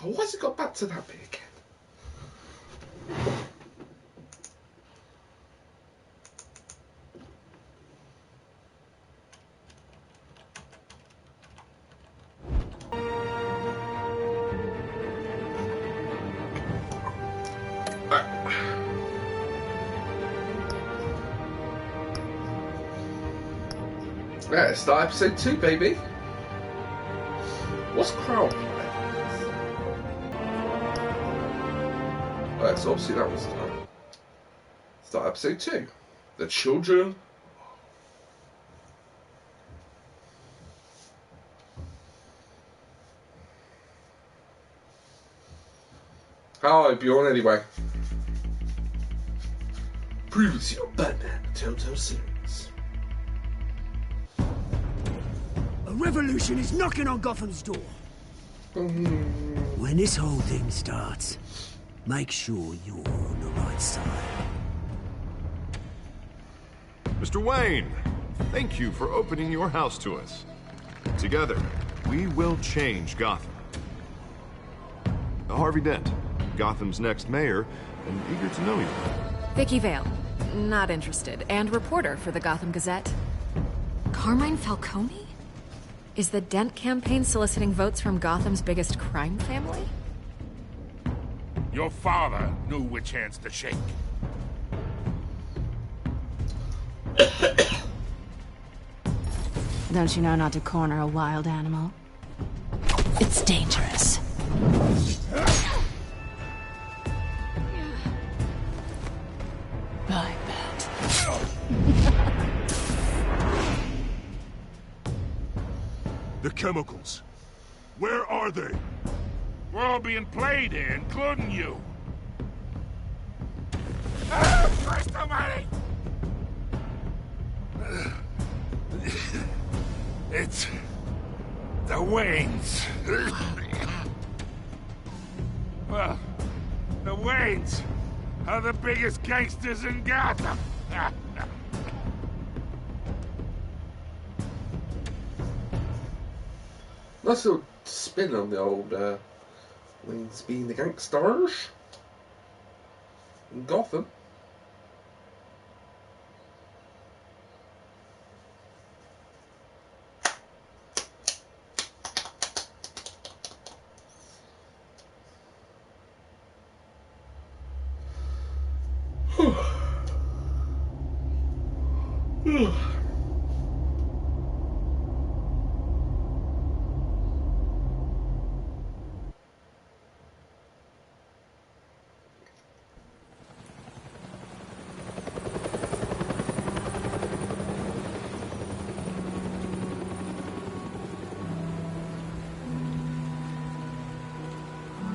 Oh, why's it got back to that bit again? Yeah, start episode 2, baby. What's crowd play? Alright, so obviously that was done. Start episode 2. The children. Hi, Bjorn, anyway. Previously on Batman, the Telltale Series. A revolution is knocking on Gotham's door. When this whole thing starts, make sure you're on the right side. Mr. Wayne, thank you for opening your house to us. Together, we will change Gotham. Harvey Dent, Gotham's next mayor, and eager to know you. Vicky Vale, not interested, and reporter for the Gotham Gazette. Carmine Falcone? Is the Dent campaign soliciting votes from Gotham's biggest crime family? Your father knew which hands to shake. Don't you know not to corner a wild animal? It's dangerous. I bet. The chemicals. Where are they? We're all being played here, including you. Ah, Christ almighty! It's the Waynes. Well, the Waynes are the biggest gangsters in Gotham. Nice little spin on the old Wayne's being the gangsters in Gotham.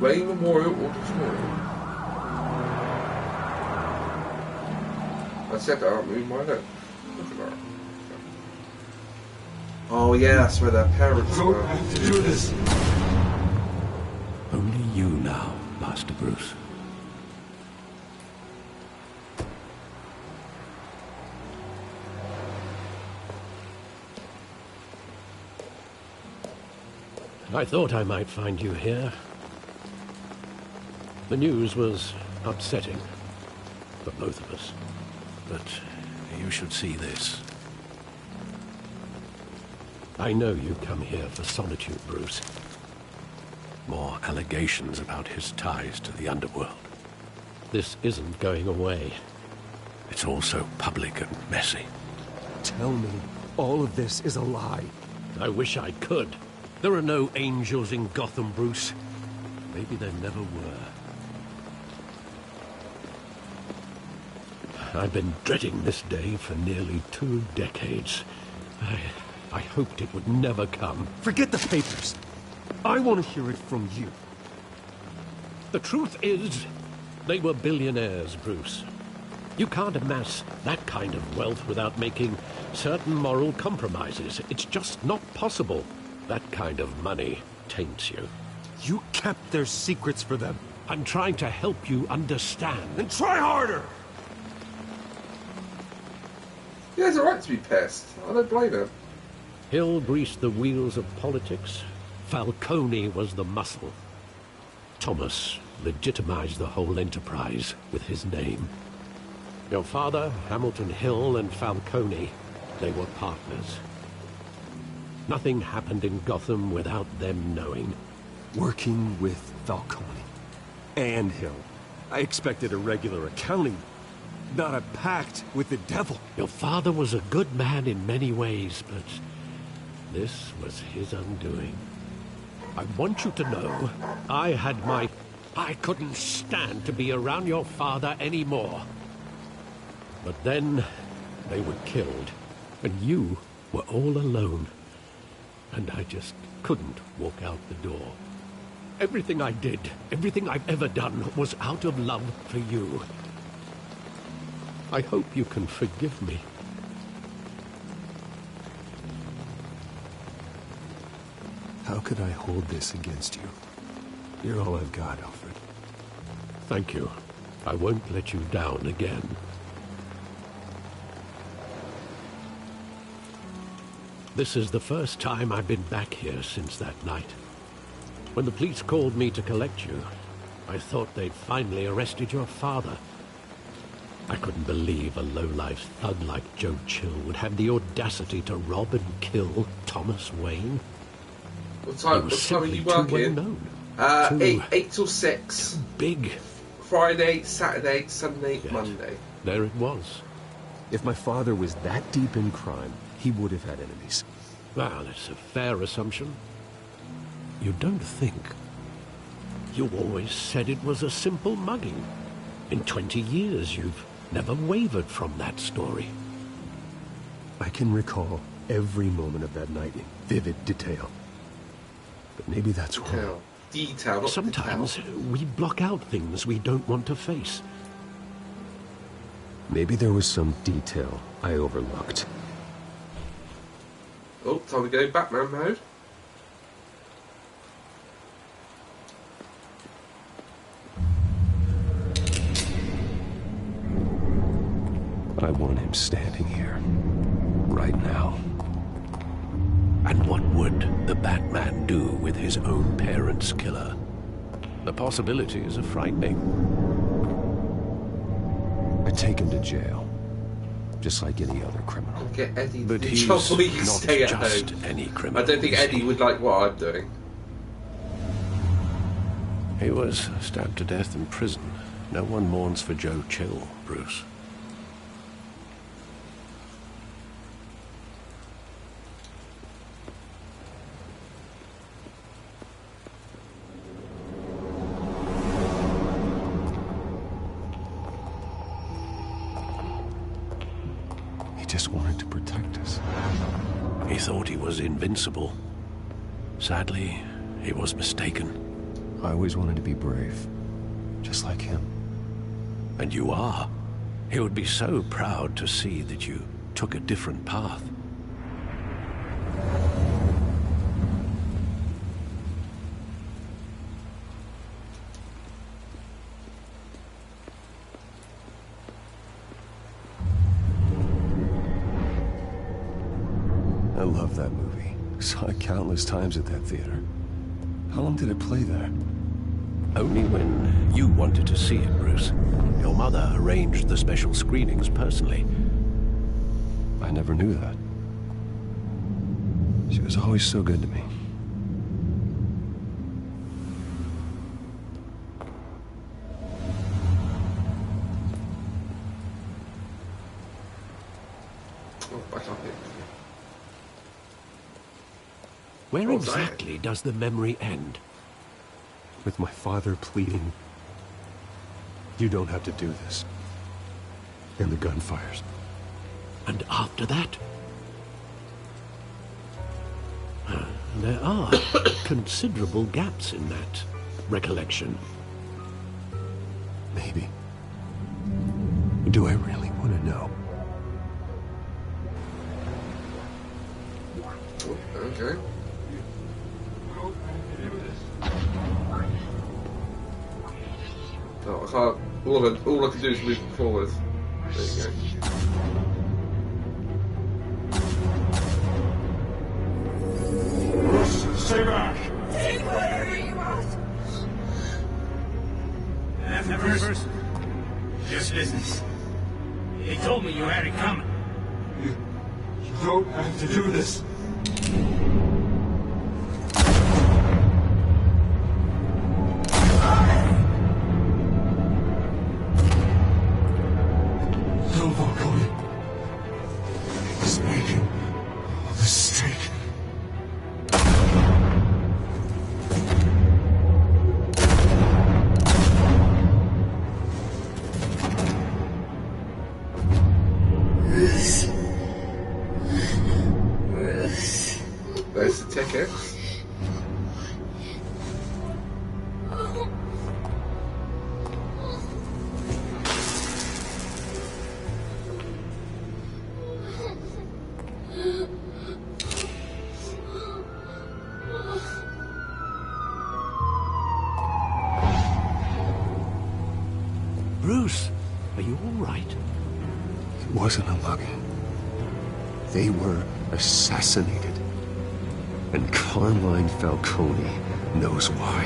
Wayne Memorial Auditorium. I said that, aren't we? Why not? Look at that. Oh yeah, that's where their parents were. Don't have to do this. Only you now, Master Bruce. I thought I might find you here. The news was upsetting for both of us. But you should see this. I know you come here for solitude, Bruce. More allegations about his ties to the underworld. This isn't going away. It's all so public and messy. Tell me all of this is a lie. I wish I could. There are no angels in Gotham, Bruce. Maybe there never were. I've been dreading this day for nearly 2 decades. I hoped it would never come. Forget the papers. I want to hear it from you. The truth is, they were billionaires, Bruce. You can't amass that kind of wealth without making certain moral compromises. It's just not possible. That kind of money taints you. You kept their secrets for them. I'm trying to help you understand. Then try harder! He has a right to be pissed. I don't blame him. Hill greased the wheels of politics. Falcone was the muscle. Thomas legitimized the whole enterprise with his name. Your father, Hamilton Hill, and Falcone, they were partners. Nothing happened in Gotham without them knowing. Working with Falcone and Hill. I expected a regular accounting, not a pact with the devil. Your father was a good man in many ways, but this was his undoing. I want you to know, I couldn't stand to be around your father anymore. But then, they were killed, and you were all alone. And I just couldn't walk out the door. Everything I did, everything I've ever done, was out of love for you. I hope you can forgive me. How could I hold this against you? You're all I've got, Alfred. Thank you. I won't let you down again. This is the first time I've been back here since that night. When the police called me to collect you, I thought they'd finally arrested your father. I couldn't believe a low-life thug like Joe Chill would have the audacity to rob and kill Thomas Wayne. What time are you working? 8 till 6. Big. Friday, Saturday, Sunday, Monday. There it was. If my father was that deep in crime, he would have had enemies. Well, it's a fair assumption. You don't think? You always said it was a simple mugging. In 20 years, you've never wavered from that story. I can recall every moment of that night in vivid detail. But maybe that's wrong. Detail, not sometimes detail. We block out things we don't want to face. Maybe there was some detail I overlooked. Oh, time to go Batman mode. I want him standing here, right now. And what would the Batman do with his own parents' killer? The possibilities are frightening. I'd take him to jail, just like any other criminal. Get Eddie but the he's job so he can not stay at just home. any criminal. I don't think Eddie would like what I'm doing. He was stabbed to death in prison. No one mourns for Joe Chill, Bruce. Just wanted to protect us. He thought he was invincible. Sadly, he was mistaken. I always wanted to be brave, just like him. And you are. He would be so proud to see that you took a different path. I love that movie. Saw it countless times at that theater. How long did it play there? Only when you wanted to see it, Bruce. Your mother arranged the special screenings personally. I never knew that. She was always so good to me. Where exactly does the memory end? With my father pleading, "You don't have to do this." And the gunfires. And after that? There are considerable gaps in that recollection. Maybe. Do I really want to know? Okay. Oh, I can't. All I can do is move forward. There you go. Stay back! Take whatever you want! don't have to do this. No, Falcone. He's making a mistake. There's the ticket. Bruce, are you all right? It wasn't a mug. They were assassinated. And Carmine Falcone knows why.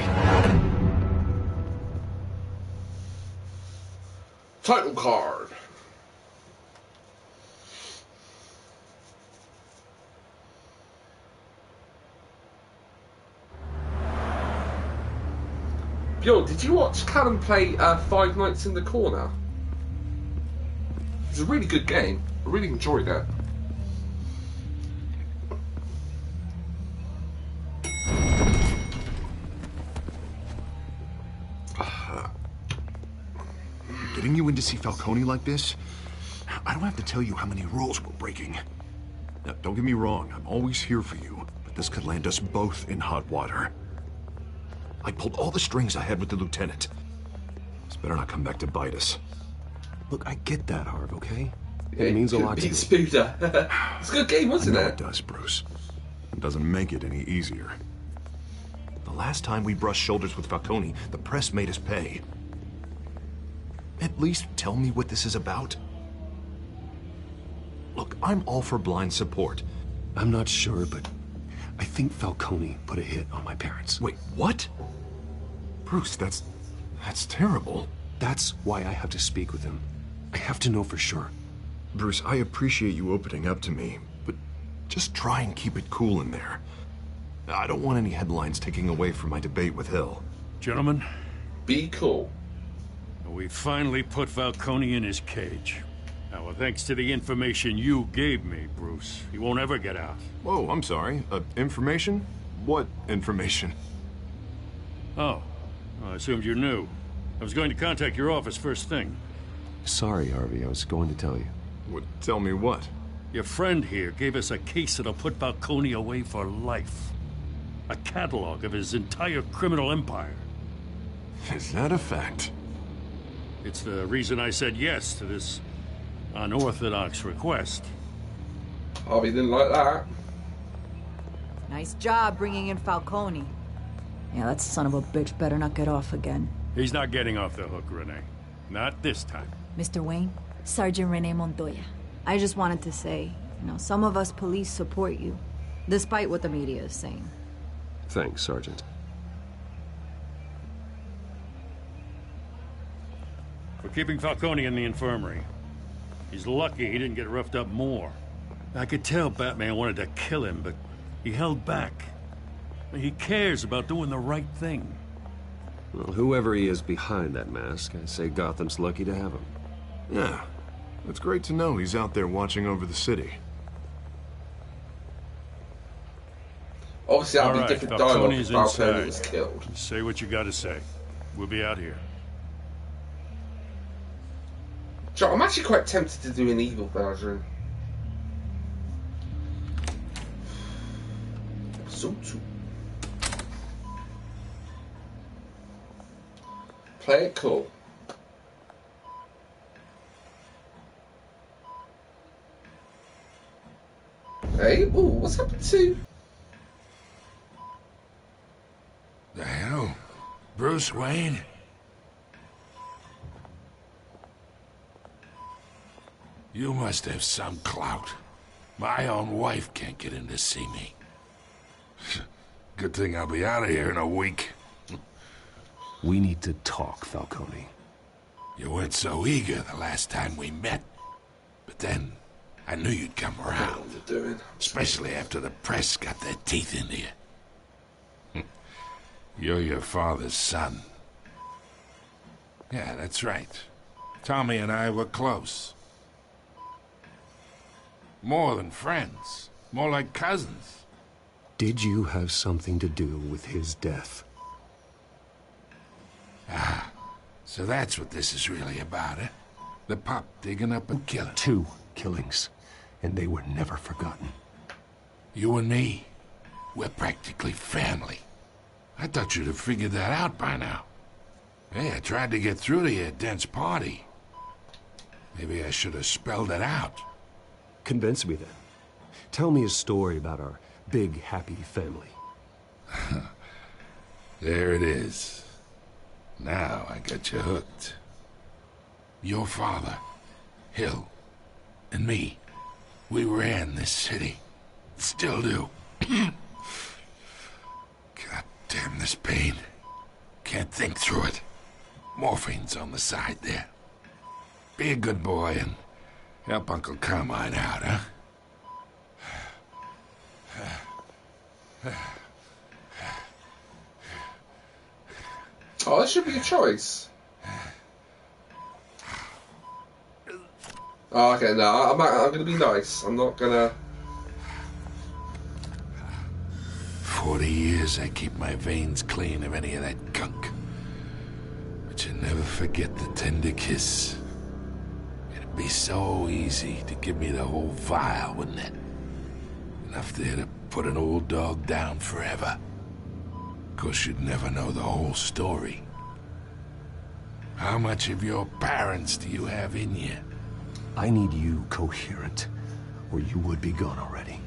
Title card. Yo, did you watch Callum play Five Nights in the Corner? It's a really good game. I really enjoyed it. Getting you in to see Falcone like this? I don't have to tell you how many rules we're breaking. Now, don't get me wrong, I'm always here for you, but this could land us both in hot water. I pulled all the strings I had with the lieutenant. This better not come back to bite us. Look, I get that, Harv, okay? Yeah, It means a lot to you. Spooder. It's a good game, wasn't I know it? it does, Bruce. It doesn't make it any easier. The last time we brushed shoulders with Falcone, the press made us pay. At least tell me what this is about. Look, I'm all for blind support. I'm not sure, but I think Falcone put a hit on my parents. Wait, what? Bruce, that's terrible. That's why I have to speak with him. I have to know for sure. Bruce, I appreciate you opening up to me, but just try and keep it cool in there. I don't want any headlines taking away from my debate with Hill. Gentlemen, Be cool. we finally put Falcone in his cage. Now, well, thanks to the information you gave me, Bruce, he won't ever get out. Whoa, I'm sorry. Information? What information? Oh, I assumed you knew. I was going to contact your office first thing. Sorry, Harvey, I was going to tell you. What, tell me what? Your friend here gave us a case that'll put Falcone away for life. A catalog of his entire criminal empire. Is that a fact? It's the reason I said yes to this unorthodox request. Harvey didn't like that. Nice job bringing in Falcone. Yeah, that son of a bitch better not get off again. He's not getting off the hook, Renee. Not this time. Mr. Wayne, Sergeant Renee Montoya. I just wanted to say, some of us police support you, despite what the media is saying. Thanks, Sergeant. We're keeping Falcone in the infirmary. He's lucky he didn't get roughed up more. I could tell Batman wanted to kill him, but he held back. He cares about doing the right thing. Well, whoever he is behind that mask, I say Gotham's lucky to have him. Yeah. It's great to know he's out there watching over the city. Obviously, that'll be All right, different dialogue if Falcone's Falcone inside. was killed. Say what you gotta say. We'll be out here. Joe, I'm actually quite tempted to do an evil version. Episode 2. Play it cool. Hey, ooh, what's happened to... The hell? Bruce Wayne? You must have some clout. My own wife can't get in to see me. Good thing I'll be out of here in a week. We need to talk, Falcone. You weren't so eager the last time we met. But then, I knew you'd come around. What are you doing? Especially after the press got their teeth into you. You're your father's son. Yeah, that's right. Tommy and I were close. More than friends. More like cousins. Did you have something to do with his death? Ah, so that's what this is really about, eh? The pup digging up a killer. 2 killings, and they were never forgotten. You and me, we're practically family. I thought you'd have figured that out by now. Hey, I tried to get through to your dense party. Maybe I should have spelled it out. Convince me then. Tell me a story about our big, happy family. There it is. Now I got you hooked. Your father, Hill, and me, we ran this city. Still do. God damn this pain. Can't think through it. Morphine's on the side there. Be a good boy and help Uncle Carmine out, huh? Oh, that should be a choice. Oh, okay, no, I'm going to be nice. I'm not going to... 40 years I keep my veins clean of any of that gunk. But you never forget the tender kiss. It'd be so easy to give me the whole vial, wouldn't it? Enough there to put an old dog down forever. Of course, you'd never know the whole story. How much of your parents do you have in you? I need you coherent, or you would be gone already.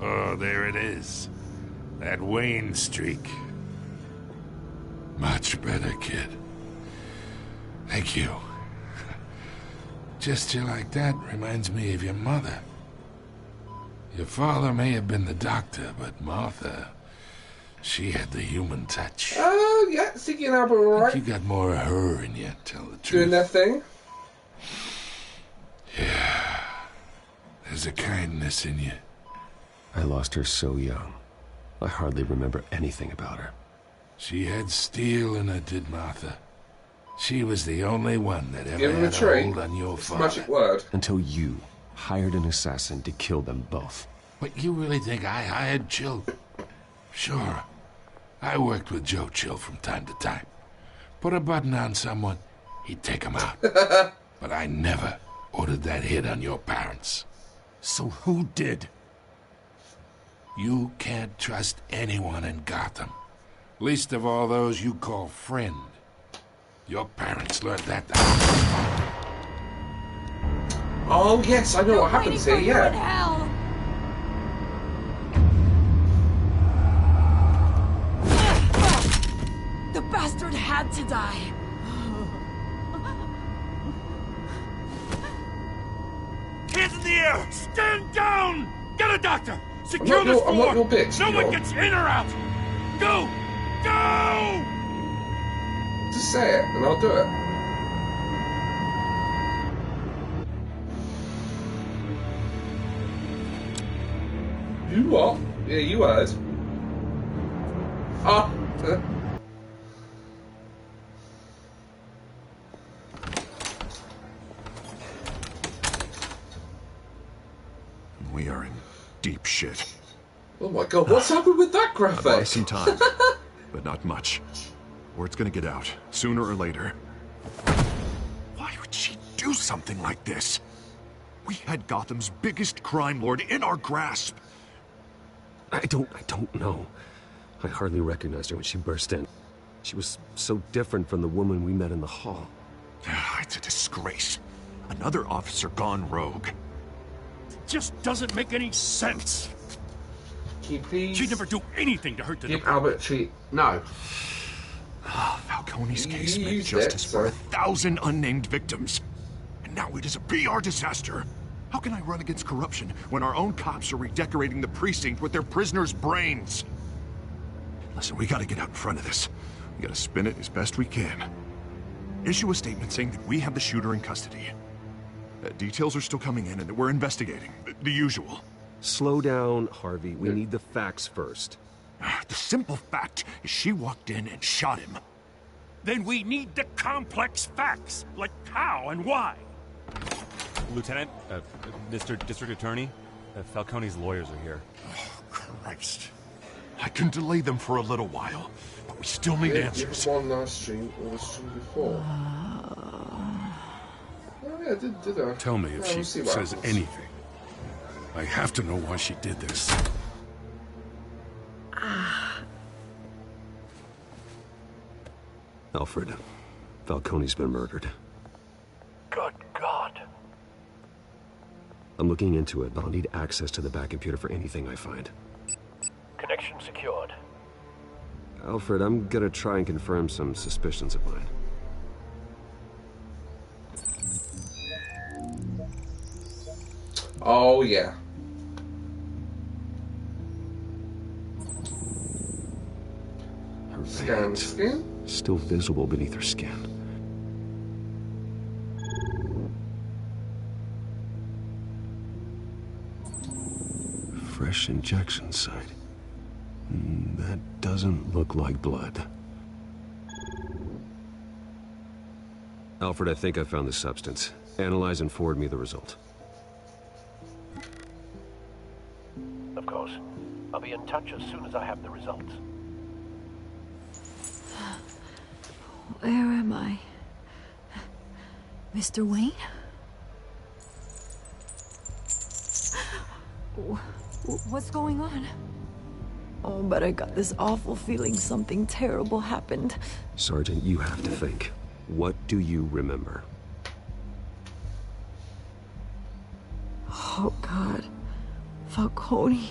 Oh, there it is. That Wayne streak. Much better, kid. Thank you. Gesture like that reminds me of your mother. Your father may have been the doctor, but Martha, she had the human touch. Oh, yeah, thinking about it, all I right. think you got more of her in you, tell the truth. Doing their thing. Yeah. There's a kindness in you. I lost her so young. I hardly remember anything about her. She had steel in her, did Martha. She was the only one that ever Give him a had a tree. hold on your It's the father. magic word. Until you hired an assassin to kill them both. But you really think I hired Chill? Sure. I worked with Joe Chill from time to time. Put a button on someone, he'd take him out. But I never ordered that hit on your parents. So who did? You can't trust anyone in Gotham. Least of all those you call friend. Your parents learned that. Oh, yes, I know what happens here, yeah. Hell. The bastard had to die. Hands in the air! Stand down! Get a doctor! Secure this I'm not floor! your bitch, No one Joel. gets in or out! Go! Go! Just say it, and I'll do it. You what? Yeah, you heard. Ah! We are in deep shit. Oh my god, what's happened with that I bought us graphic? some time, but not much. Word's gonna get out, sooner or later. Why would she do something like this? We had Gotham's biggest crime lord in our grasp. I don't know. I hardly recognized her when she burst in. She was so different from the woman we met in the hall. It's a disgrace. Another officer gone rogue. Just doesn't make any sense. Can you please She'd never do anything to hurt the give Albert a treat? No. Falcone's case You meant used justice it, for so- 1,000 unnamed victims. And now it is a PR disaster. How can I run against corruption when our own cops are redecorating the precinct with their prisoners' brains? Listen, we gotta get out in front of this. We gotta spin it as best we can. Issue a statement saying that we have the shooter in custody. Details are still coming in, and we're investigating. The usual. Slow down, Harvey. We need the facts first. The simple fact is she walked in and shot him. Then we need the complex facts, like how and why. Lieutenant, Mr. District Attorney, Falcone's lawyers are here. Oh, Christ. I can delay them for a little while, but we still need answers. One last stream or the stream before. Oh yeah, did I? Tell me if she says anything. I have to know why she did this. Alfred, Falcone's been murdered. Good God. I'm looking into it, but I'll need access to the back computer for anything I find. Connection secured. Alfred, I'm gonna try and confirm some suspicions of mine. Oh yeah. Her Scan skin? Still visible beneath her skin. Fresh injection site. That doesn't look like blood. Alfred, I think I found the substance. Analyze and forward me the result. Of course. I'll be in touch as soon as I have the results. Where am I? Mr. Wayne? What's going on? Oh, but I got this awful feeling something terrible happened. Sergeant, you have to think. What do you remember? Oh, God. Falcone.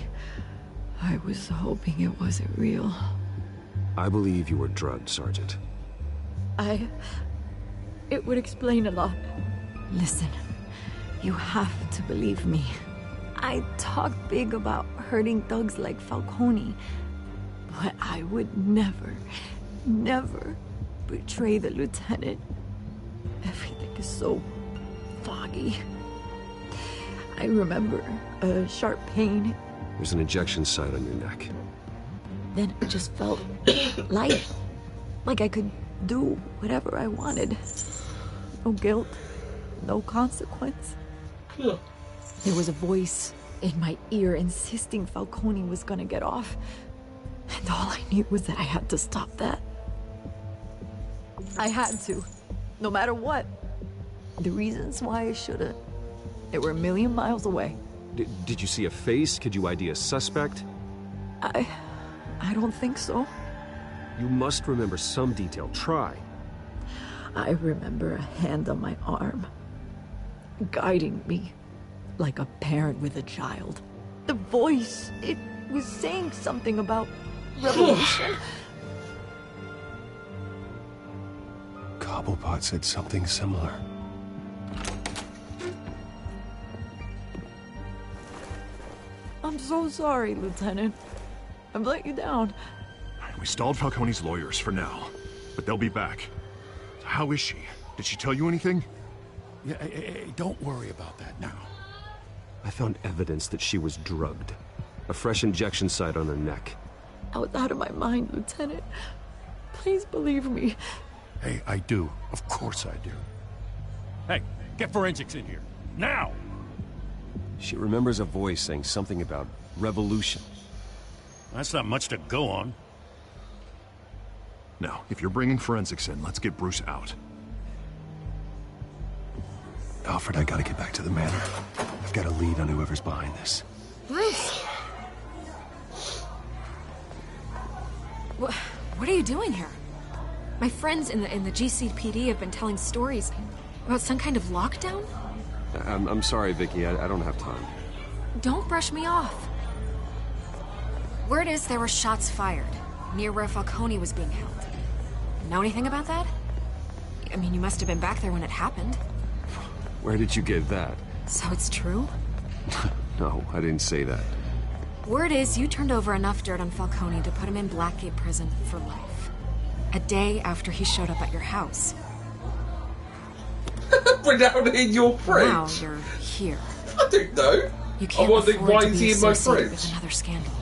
I was hoping it wasn't real. I believe you were drugged, Sergeant. It would explain a lot. Listen, you have to believe me. I talk big about hurting thugs like Falcone, but I would never, never betray the lieutenant. Everything is so foggy. I remember a sharp pain. There's an injection site on your neck. Then it just felt light, like I could do whatever I wanted. No guilt, no consequence. There was a voice in my ear insisting Falcone was gonna get off. And all I knew was that I had to stop that. I had to, no matter what. The reasons why I shouldn't, they were a million miles away. Did you see a face? Could you ID a suspect? I don't think so. You must remember some detail. Try. I remember a hand on my arm, guiding me like a parent with a child. The voice, it was saying something about revolution. Cobblepot said something similar. I'm so sorry, Lieutenant. I've let you down. We stalled Falcone's lawyers for now, but they'll be back. How is she? Did she tell you anything? Yeah, don't worry about that now. I found evidence that she was drugged. A fresh injection site on her neck. I was out of my mind, Lieutenant. Please believe me. Hey, I do. Of course I do. Hey, get forensics in here. Now! She remembers a voice saying something about revolution. That's not much to go on. Now, if you're bringing forensics in, let's get Bruce out. Alfred, I gotta get back to the manor. I've got a lead on whoever's behind this. Bruce! What are you doing here? My friends in the GCPD have been telling stories about some kind of lockdown? I'm sorry, Vicky. I don't have time. Don't brush me off. Word is there were shots fired near where Falcone was being held. Know anything about that? I mean, you must have been back there when it happened. Where did you get that? So it's true? No, I didn't say that. Word is you turned over enough dirt on Falcone to put him in Blackgate Prison for life. A day after he showed up at your house. We're down in your fridge. Now you're here. I don't know. You can't I'm wondering afford why to is be he in my associated fridge? with another scandal.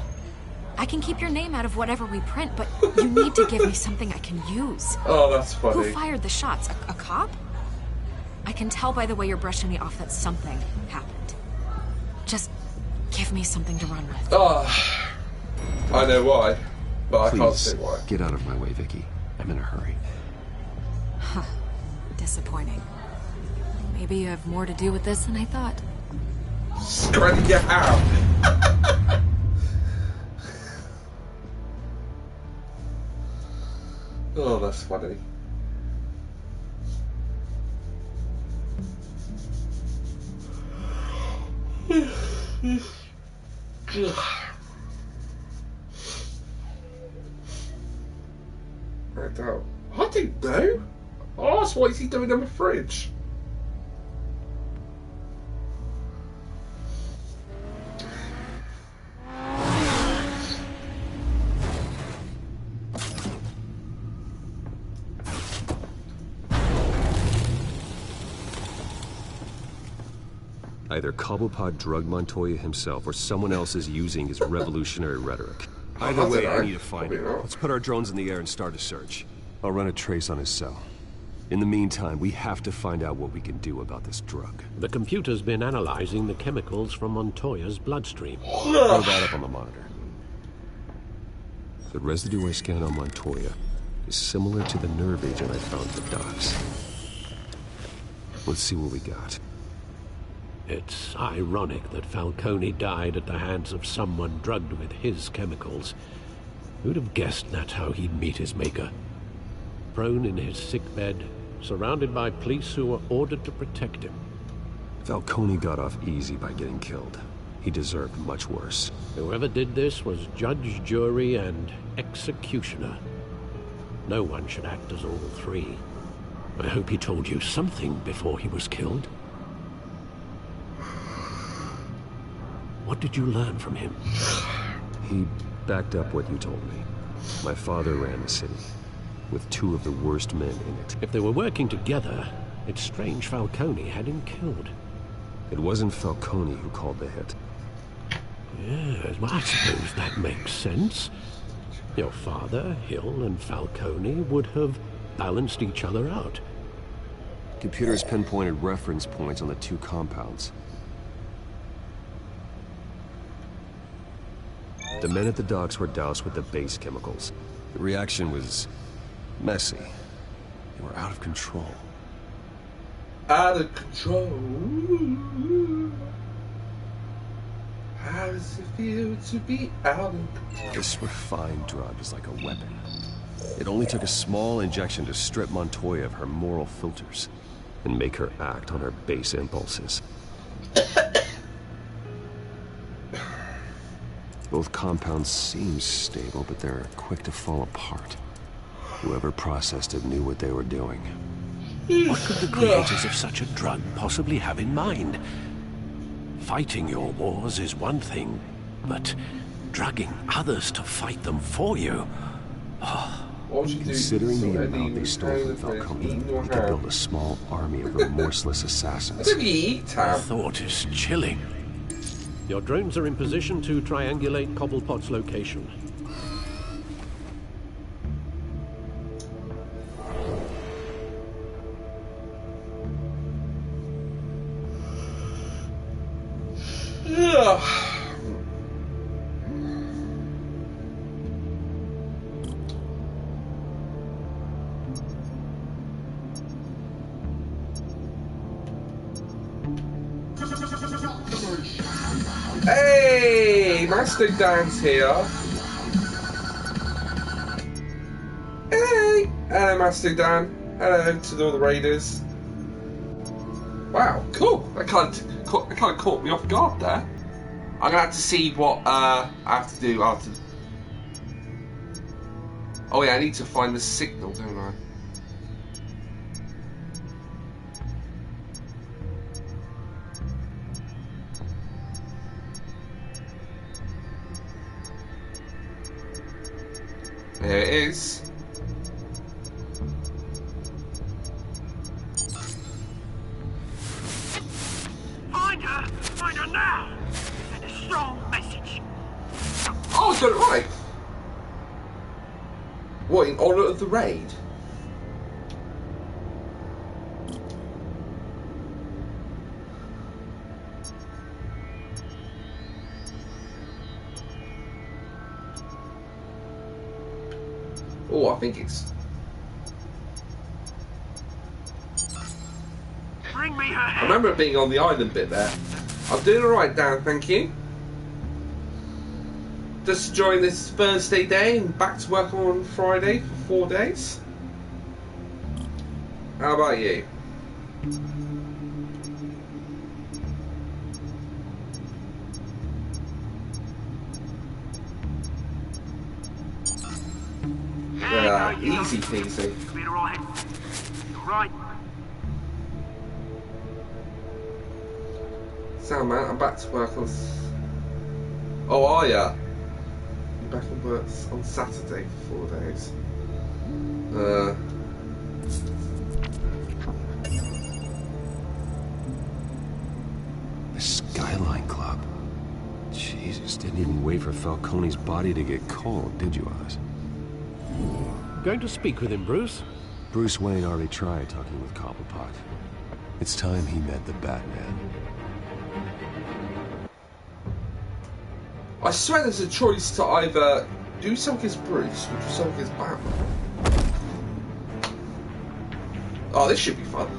I can keep your name out of whatever we print, but you need to give me something I can use. Oh, that's Who funny. fired the shots? A cop? I can tell by the way you're brushing me off that something happened. Just give me something to run with. Oh, I know why, but I can't Please, say why. get out of my way, Vicky. I'm in a hurry. Huh. Disappointing. Maybe you have more to do with this than I thought. Scratching your hand. Oh, that's funny. I don't know. Oh, that's what is he doing in the fridge? Either Cobblepot drugged Montoya himself, or someone else is using his revolutionary rhetoric. Either way, I need to find him. Let's put our drones in the air and start a search. I'll run a trace on his cell. In the meantime, we have to find out what we can do about this drug. The computer's been analyzing the chemicals from Montoya's bloodstream. Throw that up on the monitor. The residue I scanned on Montoya is similar to the nerve agent I found at the docks. Let's see what we got. It's ironic that Falcone died at the hands of someone drugged with his chemicals. Who'd have guessed that's how he'd meet his maker? Prone in his sickbed, surrounded by police who were ordered to protect him. Falcone got off easy by getting killed. He deserved much worse. Whoever did this was judge, jury, and executioner. No one should act as all three. I hope he told you something before he was killed. What did you learn from him? He backed up what you told me. My father ran the city, with two of the worst men in it. If they were working together, it's strange Falcone had him killed. It wasn't Falcone who called the hit. Yes, well, I suppose that makes sense. Your father, Hill, and Falcone would have balanced each other out. Computers pinpointed reference points on the two compounds. The men at the docks were doused with the base chemicals. The reaction was messy. They were out of control. Out of control. How does it feel to be out of control? This refined drug is like a weapon. It only took a small injection to strip Montoya of her moral filters and make her act on her base impulses. Both compounds seem stable, but they're quick to fall apart. Whoever processed it knew what they were doing. What could the creators of such a drug possibly have in mind? Fighting your wars is one thing, but drugging others to fight them for you... Considering the amount they stole from Falcone, we could build a small army of remorseless assassins. The thought is chilling. Your drones are in position to triangulate Cobblepot's location. Hey, Master Dan's here. Hey, hello, Master Dan. Hello to all the raiders. Wow, cool. That kind of caught me off guard there. I'm gonna have to see what I have to do after. Oh yeah, I need to find the signal, don't I? There it is. I've got it right. What, in honour of the raid? Oh, I think it's... Bring me her I remember being on the island bit there. I'm doing alright, Dan, thank you. Just enjoying this Thursday day and back to work on Friday for 4 days. How about you? Easy peasy. Right. So man, I'm back to work on... Oh, are ya? You're back on work on Saturday for 4 days. The Skyline Club. Jesus, didn't even wait for Falcone's body to get cold, did you, Oz? Going to speak with him, Bruce? Bruce Wayne already tried talking with Cobblepot. It's time he met the Batman. I swear there's a choice to either do something as Bruce or do something as Batman. Oh, this should be fun.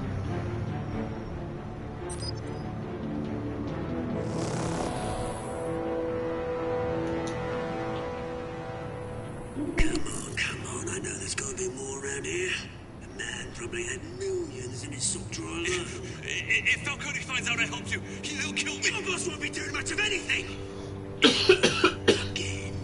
Come on, I know there's got to be more around here. The man probably had millions in his sock drawer alone. If Falcone finds out I helped you, he'll kill me. Your boss won't be doing much of anything. Again.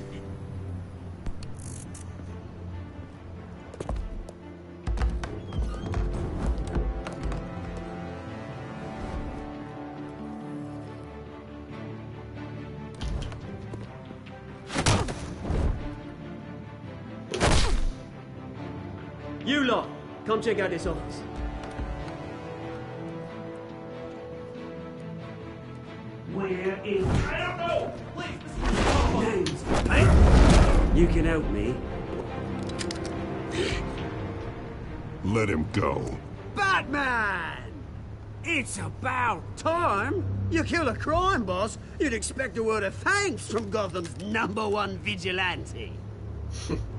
You lot, come check out this office. Where is... I don't know! Names. Hey, you can help me. Let him go. Batman! It's about time. You kill a crime boss, you'd expect a word of thanks from Gotham's #1 vigilante.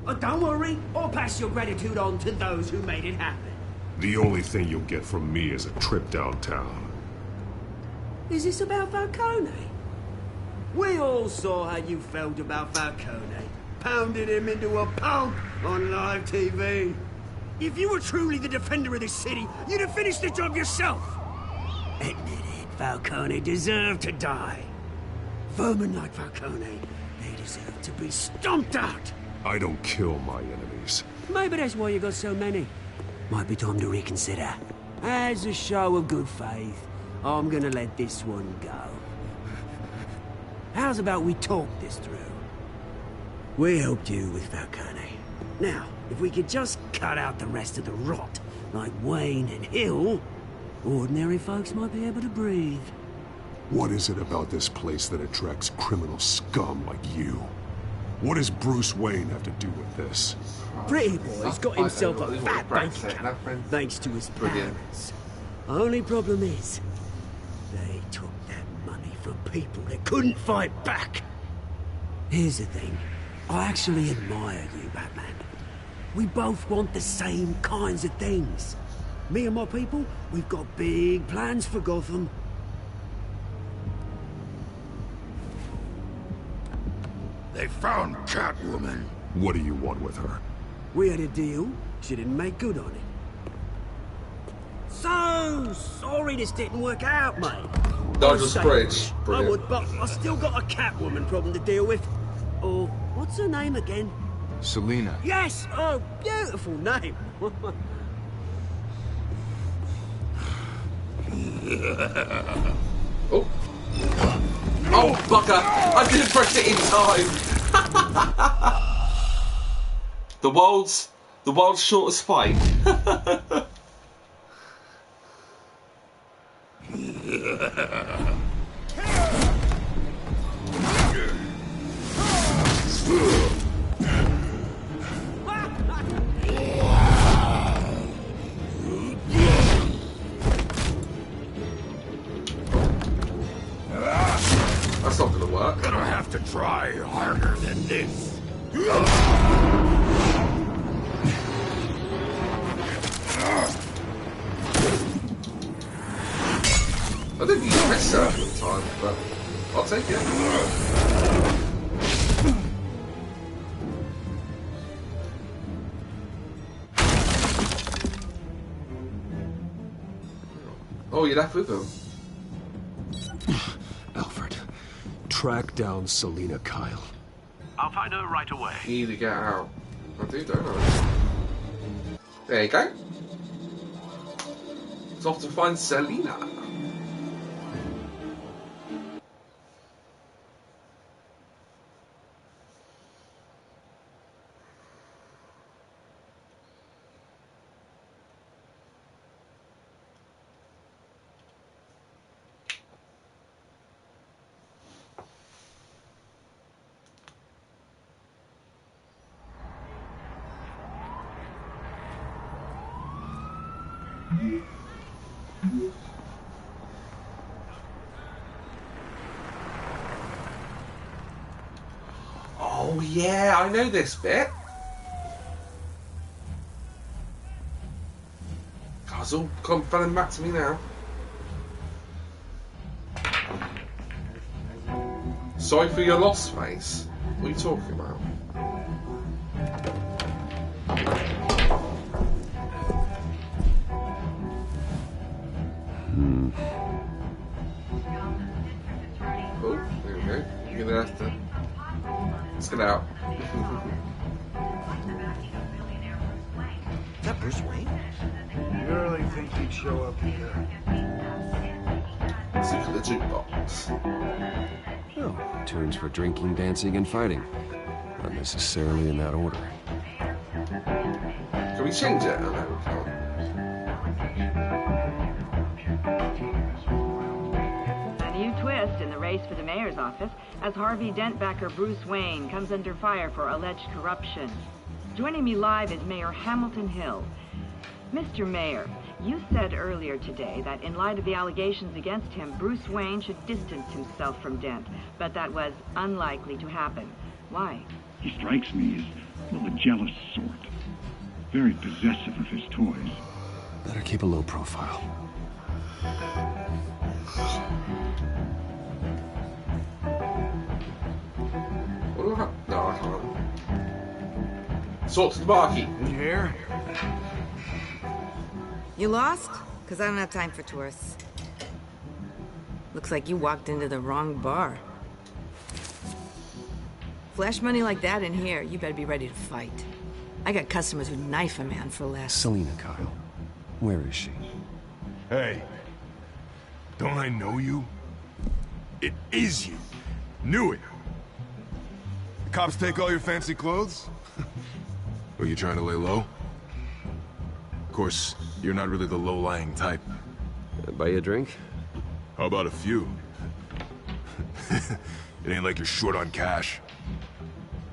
But don't worry, I'll pass your gratitude on to those who made it happen. The only thing you'll get from me is a trip downtown. Is this about Falcone? We all saw how you felt about Falcone. Pounded him into a pulp on live TV. If you were truly the defender of this city, you'd have finished the job yourself. Admit it, Falcone deserved to die. Vermin like Falcone, they deserve to be stomped out. I don't kill my enemies. Maybe that's why you got so many. Might be time to reconsider. As a show of good faith, I'm gonna let this one go. How's about we talk this through? We helped you with Falcone. Now, if we could just cut out the rest of the rot, like Wayne and Hill, ordinary folks might be able to breathe. What is it about this place that attracts criminal scum like you? What does Bruce Wayne have to do with this? Pretty Boy's got himself a fat bank account, thanks to his parents. Only problem is, they took that money from people that couldn't fight back. Here's the thing. I actually admire you, Batman. We both want the same kinds of things. Me and my people, we've got big plans for Gotham. They found Catwoman. What do you want with her? We had a deal. She didn't make good on it. So sorry this didn't work out, mate. Dodger's Bridge. I would, but I still got a Catwoman problem to deal with. Oh, what's her name again? Selina. Yes! Oh, beautiful name. Oh. Oh, bugger! I didn't press it in time! The world's shortest fight. That's not gonna work. Gonna have to try harder than this. I didn't use my circle at the time, but I'll take it. Oh, you're left with him. Alfred, track down Selina Kyle. I'll find her right away. You need to get out. I do, don't I? There you go. It's off to find Selina. Oh yeah, I know this bit. God, it's all coming back to me now. Sorry for your loss, face. What are you talking about? Oh, there we go. You're gonna have to. Let's get out. Is that Bruce Wayne? You really think he'd show up here? Let's look at the jukebox. Oh, tunes for drinking, dancing, and fighting. Not necessarily in that order. Can we change it? Oh, no, we can't. A new twist in the race for the mayor's office as Harvey Dent backer Bruce Wayne comes under fire for alleged corruption. Joining me live is Mayor Hamilton Hill. Mr. Mayor, you said earlier today that in light of the allegations against him, Bruce Wayne should distance himself from Dent, but that was unlikely to happen. Why? He strikes me as, well, a jealous sort. Very possessive of his toys. Better keep a low profile. What do I have? No, I can't. Sort to the barkeep. You here? You lost? Because I don't have time for tourists. Looks like you walked into the wrong bar. Flash money like that in here, you better be ready to fight. I got customers who knife a man for less. Selina Kyle. Where is she? Hey, don't I know you? It is you. Knew it. The cops take all your fancy clothes? Were you trying to lay low? Of course, you're not really the low-lying type. Buy you a drink? How about a few? It ain't like you're short on cash.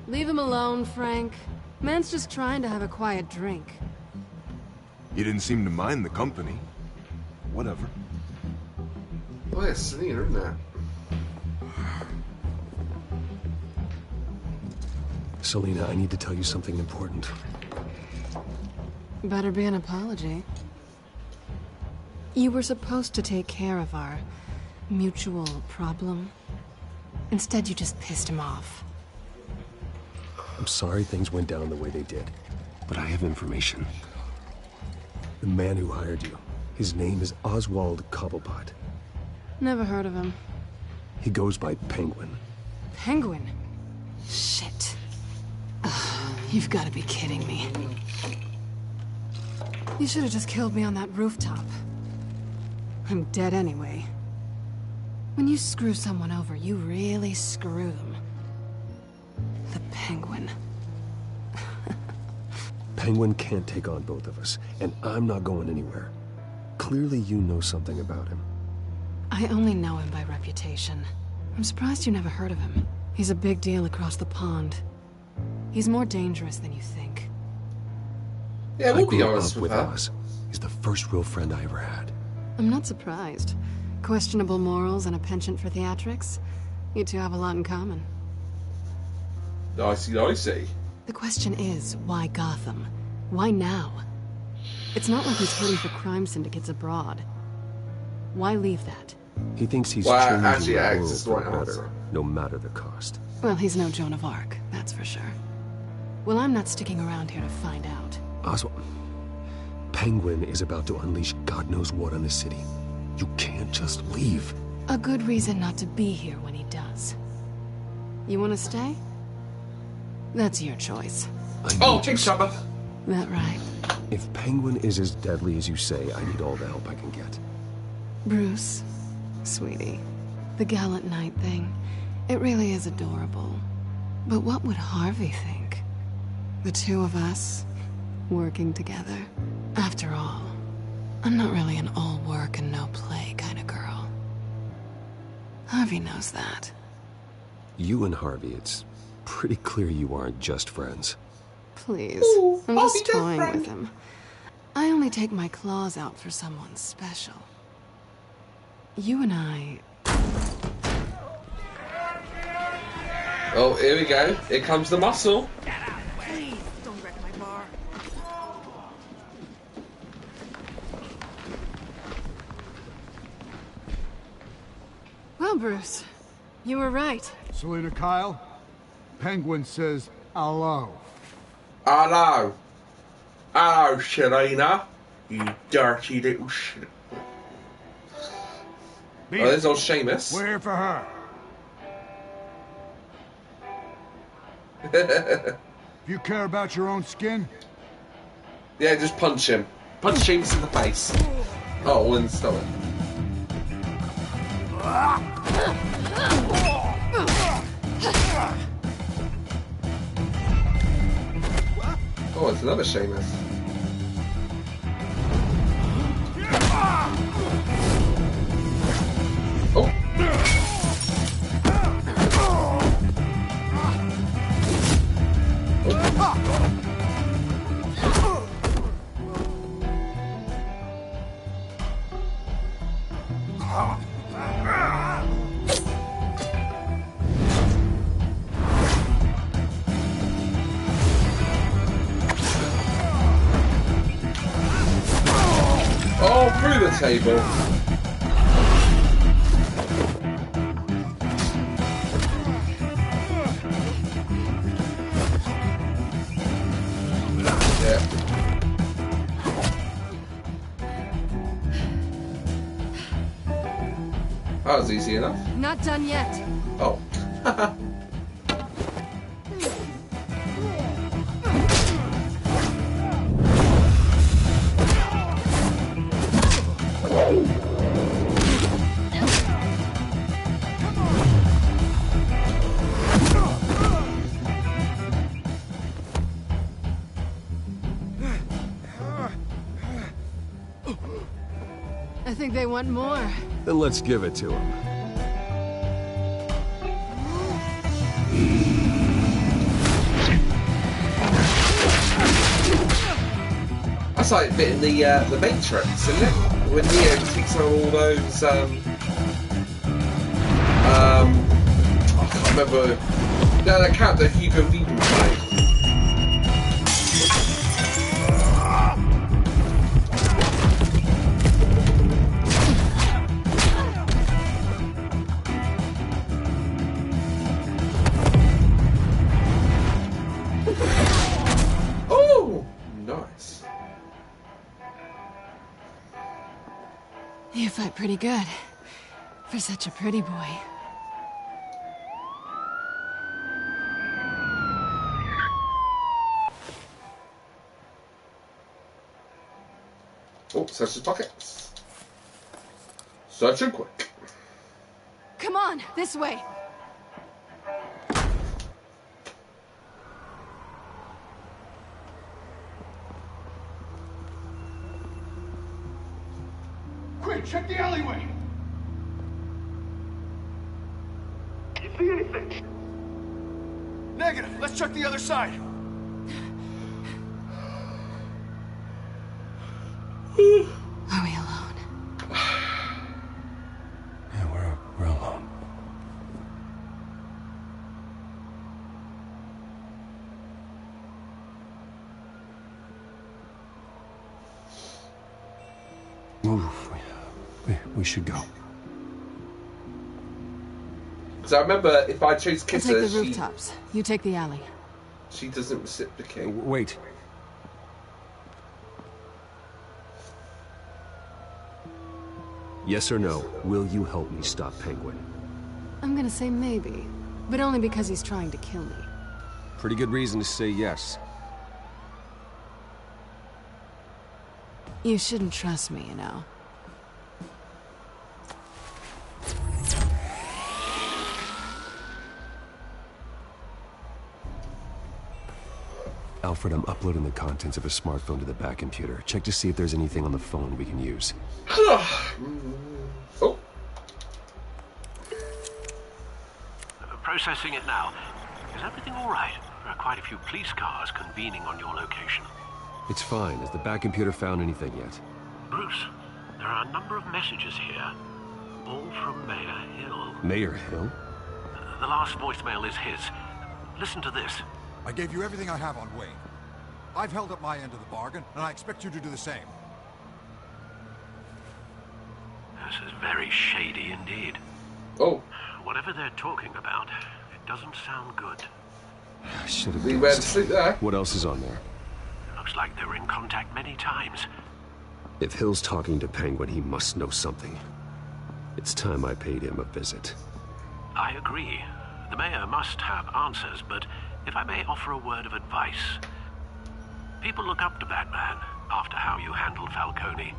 Leave him alone, Frank. Man's just trying to have a quiet drink. You didn't seem to mind the company. Whatever. Oh, yeah, Selina, isn't it? Selina, I need to tell you something important. Better be an apology. You were supposed to take care of our mutual problem. Instead, you just pissed him off. I'm sorry things went down the way they did, but I have information. The man who hired you, his name is Oswald Cobblepot. Never heard of him. He goes by Penguin. Penguin? Shit. Ugh, you've got to be kidding me. You should have just killed me on that rooftop. I'm dead anyway. When you screw someone over, you really screw them. The Penguin. Penguin can't take on both of us, and I'm not going anywhere. Clearly you know something about him. I only know him by reputation. I'm surprised you never heard of him. He's a big deal across the pond. He's more dangerous than you think. Yeah, we'll be honest with Oz. He's the first real friend I ever had. I'm not surprised. Questionable morals and a penchant for theatrics. You two have a lot in common. I see. The question is, why Gotham? Why now? It's not like he's hunting for crime syndicates abroad. Why leave that? He thinks he's changing the world for the better, no matter the cost. Well, he's no Joan of Arc, that's for sure. Well, I'm not sticking around here to find out. Oswald, Penguin is about to unleash God knows what on the city. You can't just leave. A good reason not to be here when he does. You want to stay? That's your choice. Oh, take Shabba. That right. If Penguin is as deadly as you say, I need all the help I can get. Bruce, sweetie, the gallant knight thing, it really is adorable. But what would Harvey think? The two of us, working together. After all, I'm not really an all work and no play kind of girl. Harvey knows that. You and Harvey, it's pretty clear you aren't just friends. Please, I'm just toying with him. I only take my claws out for someone special. You and I... Oh, here we go. Here comes the muscle. Please, don't wreck my bar. Well, Bruce, you were right. Selina Kyle, Penguin says hello. Hello. Hello, Selina. You dirty little shit. Oh, there's old Seamus. We're here for her. Yeah, You care about your own skin? just punch him. Punch Seamus in the face. Oh, in the stomach. Oh, it's another Seamus. Oh. Oh, through the table. Yeah. That was easy enough. Not done yet. Oh. I think they want more. Then let's give it to him. That's like a bit in the Matrix, isn't it? When Neo takes on all those I can't remember. No, that character Hugo Weaving played. Oh, nice. You fight pretty good. For such a pretty boy. Oh, search his pockets. Search him quick. Come on, this way. Quick, check the alleyway. You see anything? Negative. Let's check the other side. Are we alone? Yeah, we're alone. Move. We should go. So I remember if I choose I'll kisses, take the rooftops. You take the alley. She doesn't reciprocate. Wait. Yes or no, will you help me stop Penguin? I'm gonna say maybe, but only because he's trying to kill me. Pretty good reason to say yes. You shouldn't trust me, you know. Alfred, I'm uploading the contents of a smartphone to the back computer. Check to see if there's anything on the phone we can use. Oh. Processing it now. Is everything all right? There are quite a few police cars convening on your location. It's fine. Has the back computer found anything yet? Bruce, there are a number of messages here, all from Mayor Hill. Mayor Hill? The last voicemail is his. Listen to this. I gave you everything I have on Wayne. I've held up my end of the bargain, and I expect you to do the same. This is very shady indeed. Oh. Whatever they're talking about, it doesn't sound good. I should have We went to sleep there. What else is on there? Looks like they were in contact many times. If Hill's talking to Penguin, he must know something. It's time I paid him a visit. I agree. The mayor must have answers, but if I may offer a word of advice. People look up to Batman after how you handled Falcone.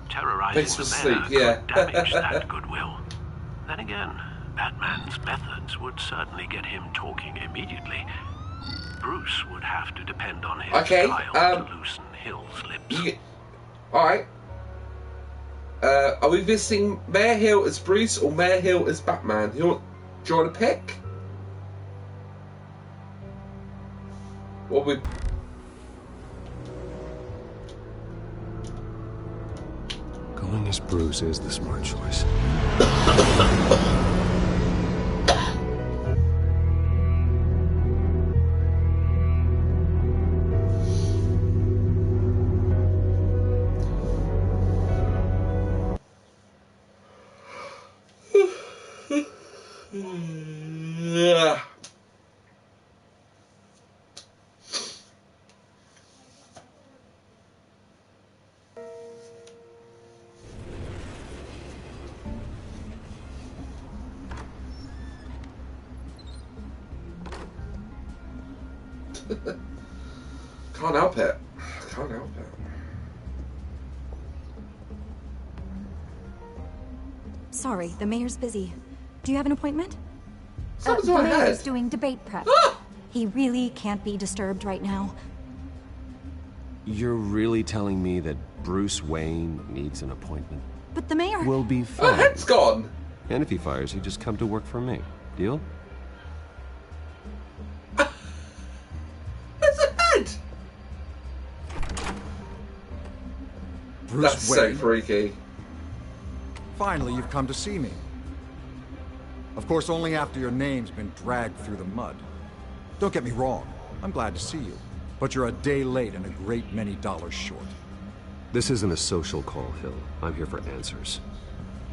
Terrorizing the mayor could damage that goodwill. Then again, Batman's methods would certainly get him talking immediately. Bruce would have to depend on his style to loosen Hill's lips. Alright. Are we visiting Mayor Hill as Bruce or Mayor Hill as Batman? Do you want to pick? What we... Going as Bruce is the smart choice. Can't help it. Can't help it. Sorry, the mayor's busy. Do you have an appointment? Someone's the mayor's doing debate prep. He really can't be disturbed right now. You're really telling me that Bruce Wayne needs an appointment? But the mayor... We'll be fine. My head's gone. And if he fires, you just come to work for me. Deal? There's a head! Bruce That's Wayne. so freaky. Finally, you've come to see me. Of course, only after your name's been dragged through the mud. Don't get me wrong, I'm glad to see you. But you're a day late and a great many dollars short. This isn't a social call, Hill. I'm here for answers.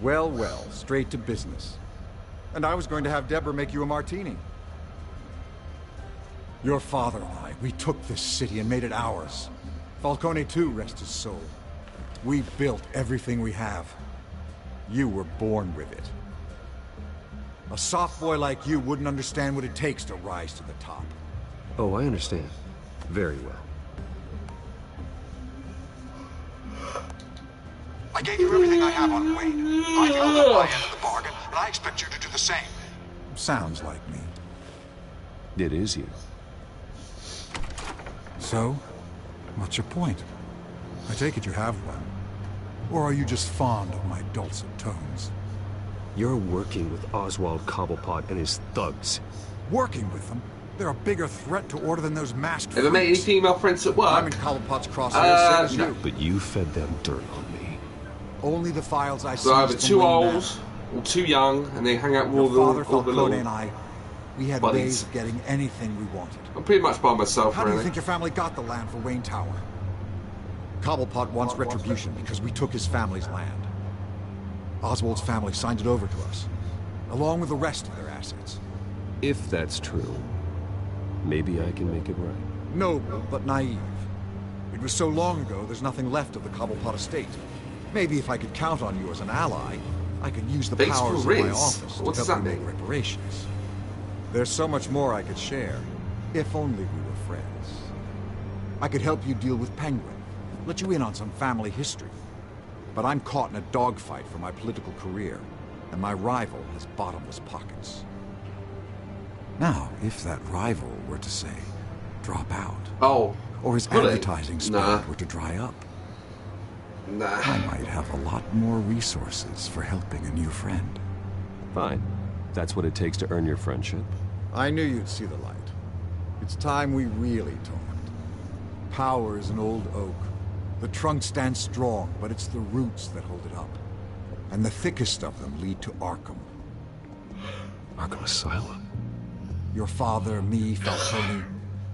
Well, well, straight to business. And I was going to have Deborah make you a martini. Your father and I, we took this city and made it ours. Falcone too, rest his soul. We built everything we have. You were born with it. A soft boy like you wouldn't understand what it takes to rise to the top. Oh, I understand. Very well. I gave you everything I have on Wayne. I've held up my end of the bargain, and I expect you to do the same. Sounds like me. It is you. So, what's your point? I take it you have one. Or are you just fond of my dulcet tones? You're working with Oswald Cobblepot and his thugs. Working with them? They're a bigger threat to order than those masked Ever made any freaks. female friends at work? I'm in Cobblepot's crosshairs, same as no. you. But you fed them dirt on me. Only the files I So either seized from too Wayne old Manor. or too young, and they hang out with Your all father, the little Falcone, and I, we had buddies. ways of getting anything we wanted. I'm pretty much by myself, How do really. you think your family got the land for Wayne Tower? Cobblepot wants retribution because we took his family's land. Oswald's family signed it over to us, along with the rest of their assets. If that's true, maybe I can make it right. Noble, but naive. It was so long ago, there's nothing left of the Cobblepot estate. Maybe if I could count on you as an ally, I could use the powers of my office to help you make reparations. There's so much more I could share, if only we were friends. I could help you deal with Penguin, let you in on some family history. But I'm caught in a dogfight for my political career, and my rival has bottomless pockets. Now, if that rival were to say, drop out, or his advertising spirit were to dry up, I might have a lot more resources for helping a new friend. Fine. That's what it takes to earn your friendship. I knew you'd see the light. It's time we really talked. Power is an old oak. The trunk stands strong, but it's the roots that hold it up. And the thickest of them lead to Arkham. Arkham Asylum? Your father, me, Falcone,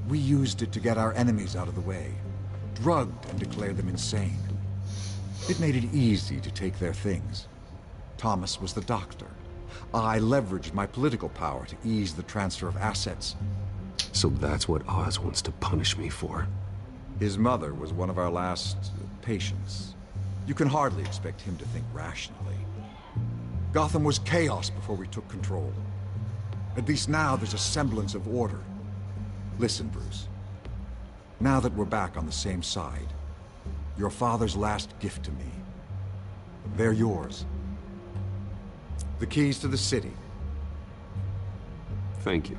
we used it to get our enemies out of the way. Drugged and declared them insane. It made it easy to take their things. Thomas was the doctor. I leveraged my political power to ease the transfer of assets. So that's what Oz wants to punish me for. His mother was one of our last patients. You can hardly expect him to think rationally. Gotham was chaos before we took control. At least now there's a semblance of order. Listen, Bruce. Now that we're back on the same side, your father's last gift to me, they're yours. The keys to the city. Thank you.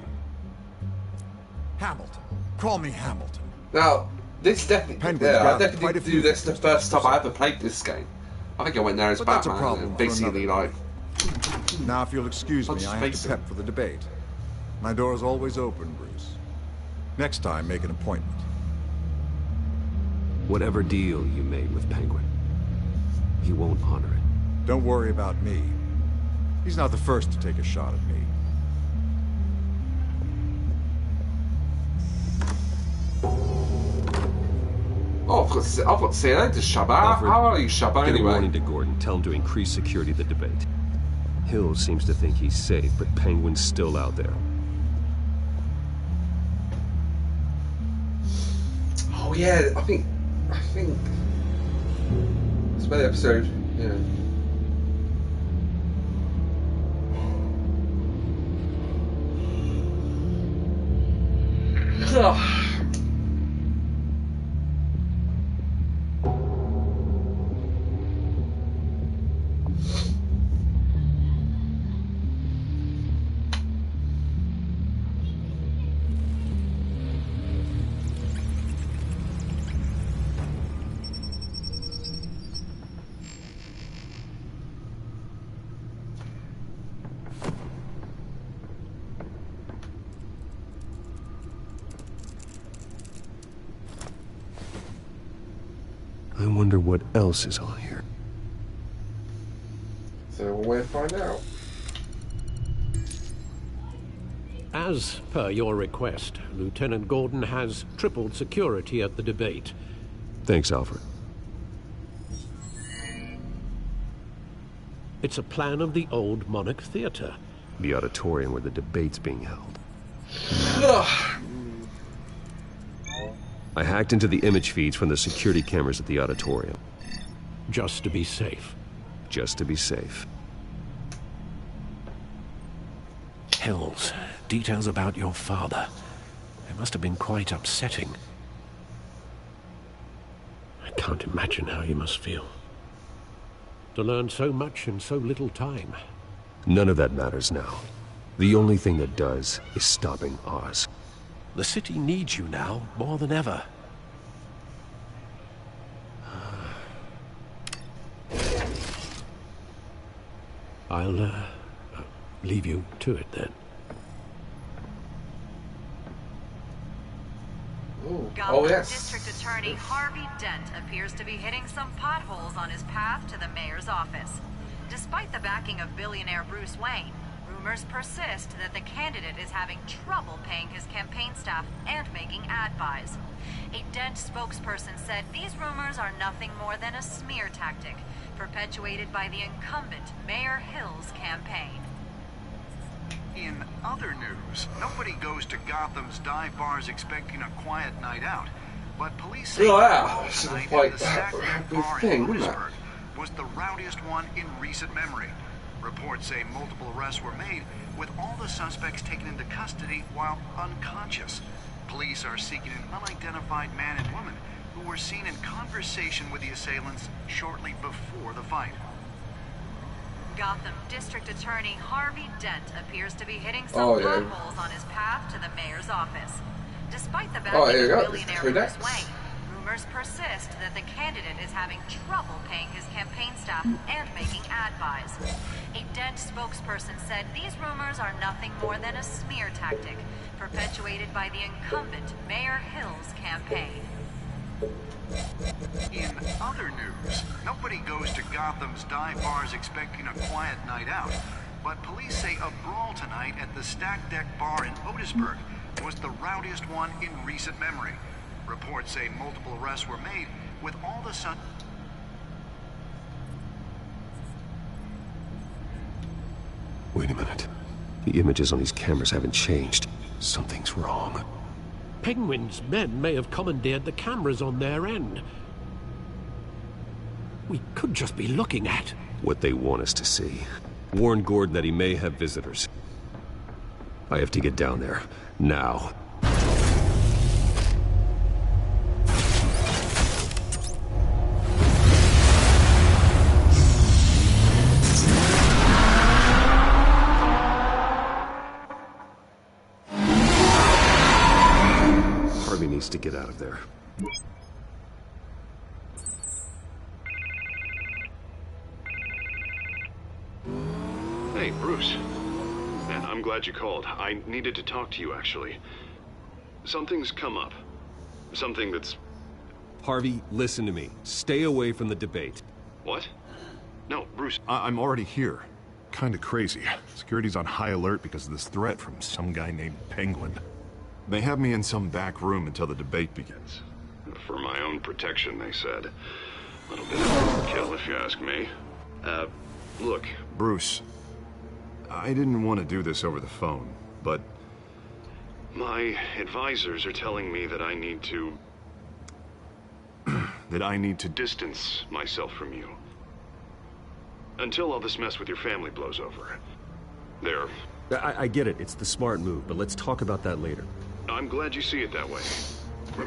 Hamilton. Call me Hamilton. Now, this definitely, I definitely did do this the first time I ever played this game. I think I went there as Batman and basically like... Now, if you'll excuse me, I have to prep for the debate. My door is always open, Bruce. Next time, make an appointment. Whatever deal you made with Penguin, he won't honor it. Don't worry about me. He's not the first to take a shot at me. Oh, I've got to say hello to Shabba. How are you, Shabba, Get anyway? a warning to Gordon. Tell him to increase security of the debate. Hill seems to think he's safe, but Penguin's still out there. Oh yeah, I think it's about the episode. Yeah. Ugh. I wonder what else is on here. So we'll find out. As per your request, Lieutenant Gordon has tripled security at the debate. Thanks, Alfred. It's a plan of the old Monarch Theater. The auditorium where the debate's being held. I hacked into the image feeds from the security cameras at the auditorium. Just to be safe. Just to be safe. Hills, details about your father. It must have been quite upsetting. I can't imagine how you must feel. To learn so much in so little time. None of that matters now. The only thing that does is stopping Oz. The city needs you now more than ever. I'll leave you to it then. Gotham yes. District Attorney Harvey Dent appears to be hitting some potholes on his path to the mayor's office. Despite the backing of billionaire Bruce Wayne, rumors persist that the candidate is having trouble paying his campaign staff and making ad buys. A Dent spokesperson said these rumors are nothing more than a smear tactic perpetuated by the incumbent Mayor Hill's campaign. In other news, nobody goes to Gotham's dive bars expecting a quiet night out, but police say tonight at the Stack Deck Bar in Otisburg was the rowdiest one in recent memory. Reports say multiple arrests were made, with all the suspects taken into custody while unconscious. Police are seeking an unidentified man and woman who were seen in conversation with the assailants shortly before the fight. Gotham District Attorney Harvey Dent appears to be hitting some potholes on his path to the mayor's office. Despite the backing of billionaire Bruce Wayne, rumors persist that the candidate is having trouble paying his campaign staff and making ad buys. A Dent spokesperson said these rumors are nothing more than a smear tactic perpetuated by the incumbent Mayor Hill's campaign. In other news, nobody goes to Gotham's dive bars expecting a quiet night out, but police say a brawl tonight at the Stack Deck Bar in Otisburg was the rowdiest one in recent memory. Reports say multiple arrests were made, with all the Wait a minute. The images on these cameras haven't changed. Something's wrong. Penguin's men may have commandeered the cameras on their end. We could just be looking at what they want us to see. Warn Gordon that he may have visitors. I have to get down there. Now. Harvey needs to get out of there. Hey, Bruce. Man, I'm glad you called. I needed to talk to you, actually. Something's come up. Something that's... Harvey, listen to me. Stay away from the debate. What? No, Bruce... I'm already here. Kinda crazy. Security's on high alert because of this threat from some guy named Penguin. They have me in some back room until the debate begins. For my own protection, they said. A little bit of overkill, if you ask me. Look... Bruce, I didn't want to do this over the phone, but... My advisors are telling me that I need to... distance myself from you. Until all this mess with your family blows over. There. I get it. It's the smart move, but let's talk about that later. I'm glad you see it that way.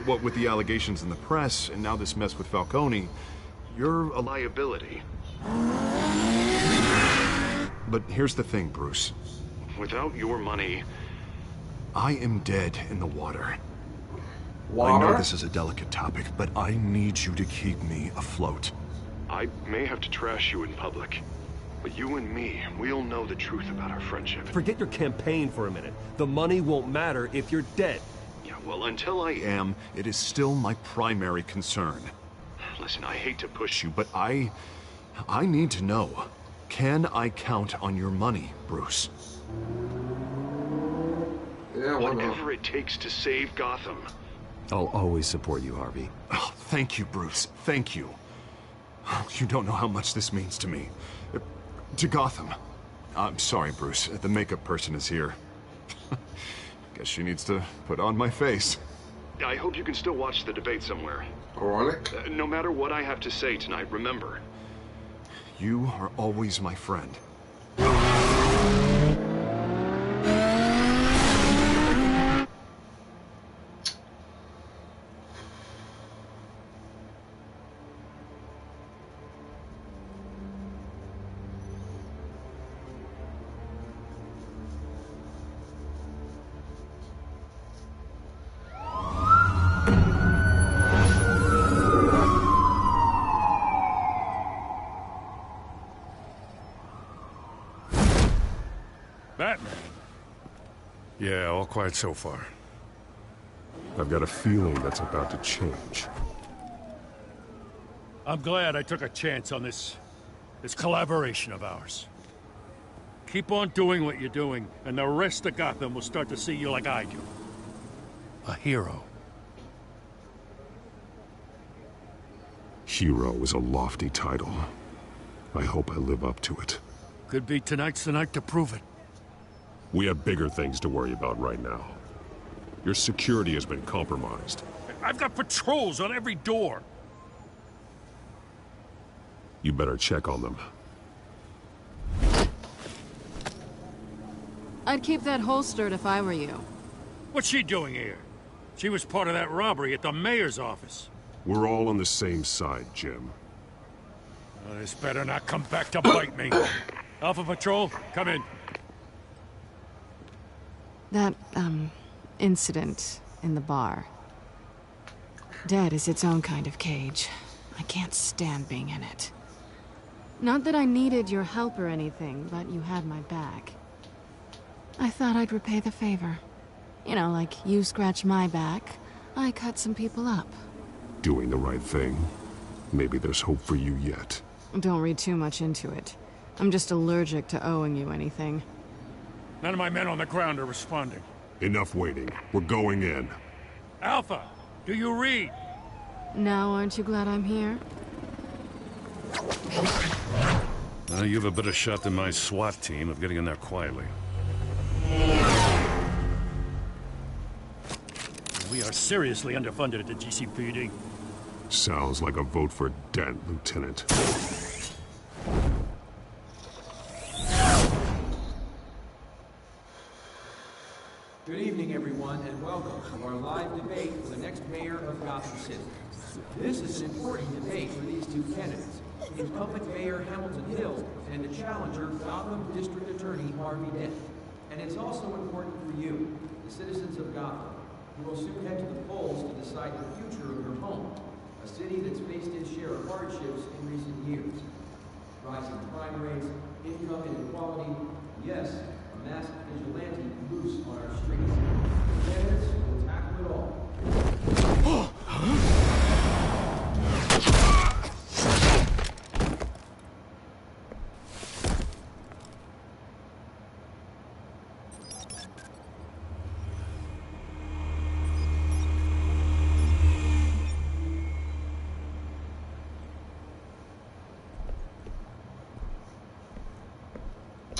What with the allegations in the press, and now this mess with Falcone, you're a liability. But here's the thing, Bruce. Without your money... I am dead in the water. Water? I know this is a delicate topic, but I need you to keep me afloat. I may have to trash you in public, but you and me, we'll know the truth about our friendship. Forget your campaign for a minute. The money won't matter if you're dead. Yeah, well, until I am, it is still my primary concern. Listen, I hate to push you, but I need to know. Can I count on your money, Bruce? Yeah, whatever it takes to save Gotham. I'll always support you, Harvey. Oh, thank you, Bruce. Thank you. You don't know how much this means to me. To Gotham. I'm sorry, Bruce. The makeup person is here. Guess she needs to put on my face. I hope you can still watch the debate somewhere. Ironic. No matter what I have to say tonight, remember. You are always my friend. Batman. Yeah, all quiet so far. I've got a feeling that's about to change. I'm glad I took a chance on this collaboration of ours. Keep on doing what you're doing, and the rest of Gotham will start to see you like I do. A hero. Hero is a lofty title. I hope I live up to it. Could be tonight's the night to prove it. We have bigger things to worry about right now. Your security has been compromised. I've got patrols on every door. You better check on them. I'd keep that holstered if I were you. What's she doing here? She was part of that robbery at the mayor's office. We're all on the same side, Jim. Well, this better not come back to bite me. Alpha Patrol, come in. That, incident in the bar. Dead is its own kind of cage. I can't stand being in it. Not that I needed your help or anything, but you had my back. I thought I'd repay the favor. You know, like you scratch my back, I cut some people up. Doing the right thing. Maybe there's hope for you yet. Don't read too much into it. I'm just allergic to owing you anything. None of my men on the ground are responding. Enough waiting. We're going in. Alpha, do you read? Now aren't you glad I'm here? You have a better shot than my SWAT team of getting in there quietly. We are seriously underfunded at the GCPD. Sounds like a vote for Dent, Lieutenant. Good evening, everyone, and welcome to our live debate for the next mayor of Gotham City. This is an important debate for these two candidates, Incumbent Mayor Hamilton Hill and the challenger, Gotham District Attorney Harvey Dent. And it's also important for you, the citizens of Gotham, who will soon head to the polls to decide the future of your home, a city that's faced its share of hardships in recent years. Rising crime rates, income inequality, yes, a masked vigilante loose on our streets. The candidates will tackle it all.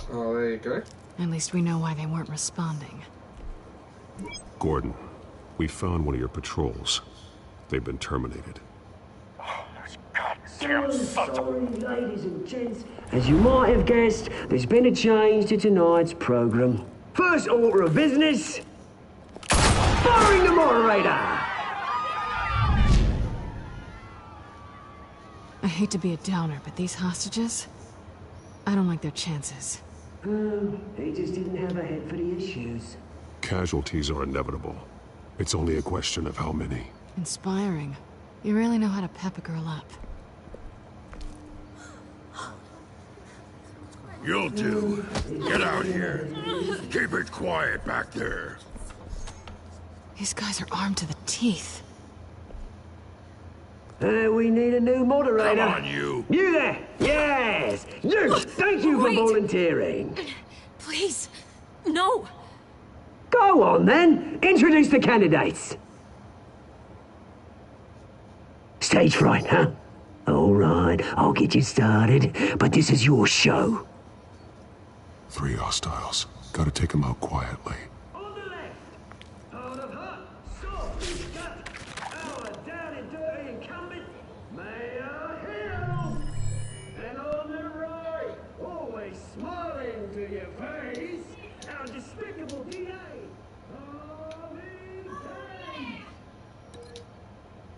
Oh, there you go. At least we know why they weren't responding. Gordon, we found one of your patrols. They've been terminated. Sorry, ladies and gents. As you might have guessed, there's been a change to tonight's program. First order of business, firing the moderator! I hate to be a downer, but these hostages, I don't like their chances. He just didn't have a head for the issues. Casualties are inevitable. It's only a question of how many. Inspiring. You really know how to pep a girl up. You'll do. Get out here. Keep it quiet back there. These guys are armed to the teeth. We need a new moderator. Come on, you. You there! Yes! You! Thank you for volunteering. Please, no. Go on, then. Introduce the candidates. Stage fright, huh? All right, I'll get you started, but this is your show. 3 hostiles. Gotta take them out quietly. On the left, out of hot, soft, we've got our down and dirty incumbent, Mayor Hill. And on the right, always smiling to your face, our despicable DA, Harvey Dent.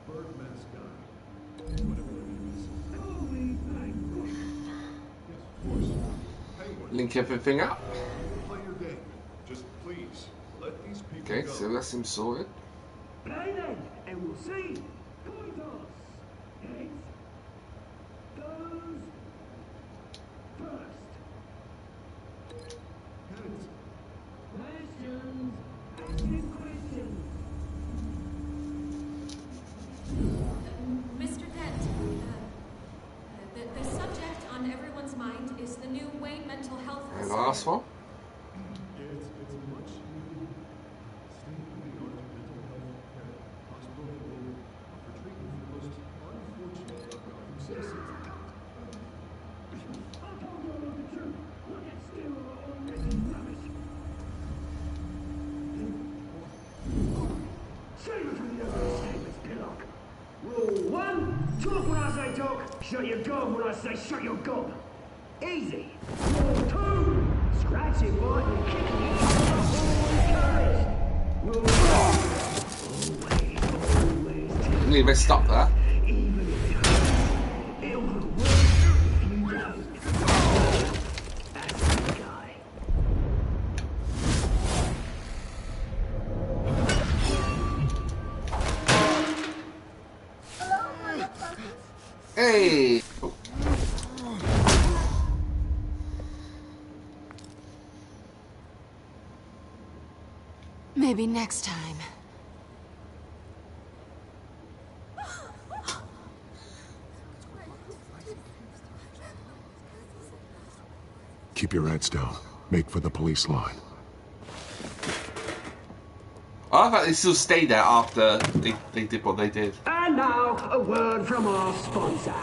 Birdman's gun. Whatever it is. Link everything up. Play your game. Just please, let these people Okay, go. so that's him sorted. Play then, and we'll see. Coin toss. Heads. Goes first. Heads. Questions. Asking questions. last one. Rule 1, talk when I say talk, shut your gob when I say shut your gob. Easy. Rule 2, scratch it, bite and kick it. Rule 3, always. You need to stop that. Hey! Oh. Maybe next time. Keep your heads down. Make for the police line. I love that they still stay there after they did what they did. And now, a word from our sponsor.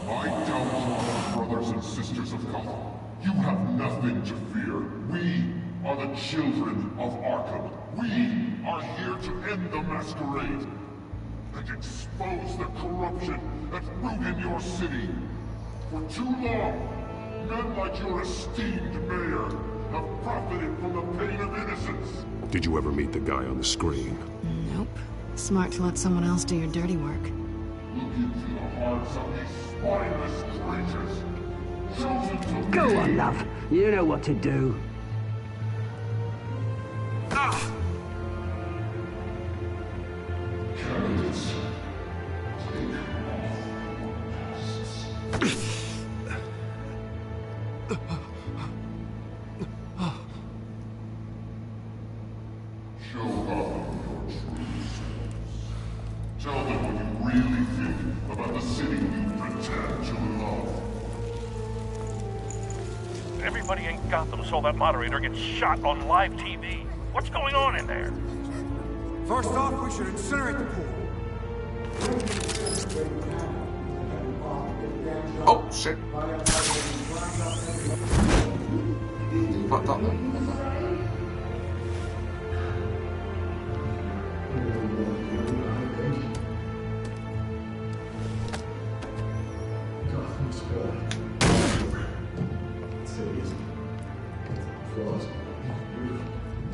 My downtrodden brothers and sisters of Gotham, you have nothing to fear. We are the children of Arkham. We are here to end the masquerade and expose the corruption that rooted your city. For too long, men like your esteemed mayor have profited from the pain of innocence. Did you ever meet the guy on the screen? Nope. Smart to let someone else do your dirty work. Look into the hearts of these spineless creatures. Chosen to Go on, love. You know what to do. Candidates, take off. Show Gotham your true selves. Tell them what you really think about the city you pretend to love. Everybody in Gotham saw that moderator get shot on live TV. What's going on in there? First off, we should incinerate the pool. Oh, shit. Fucked up there.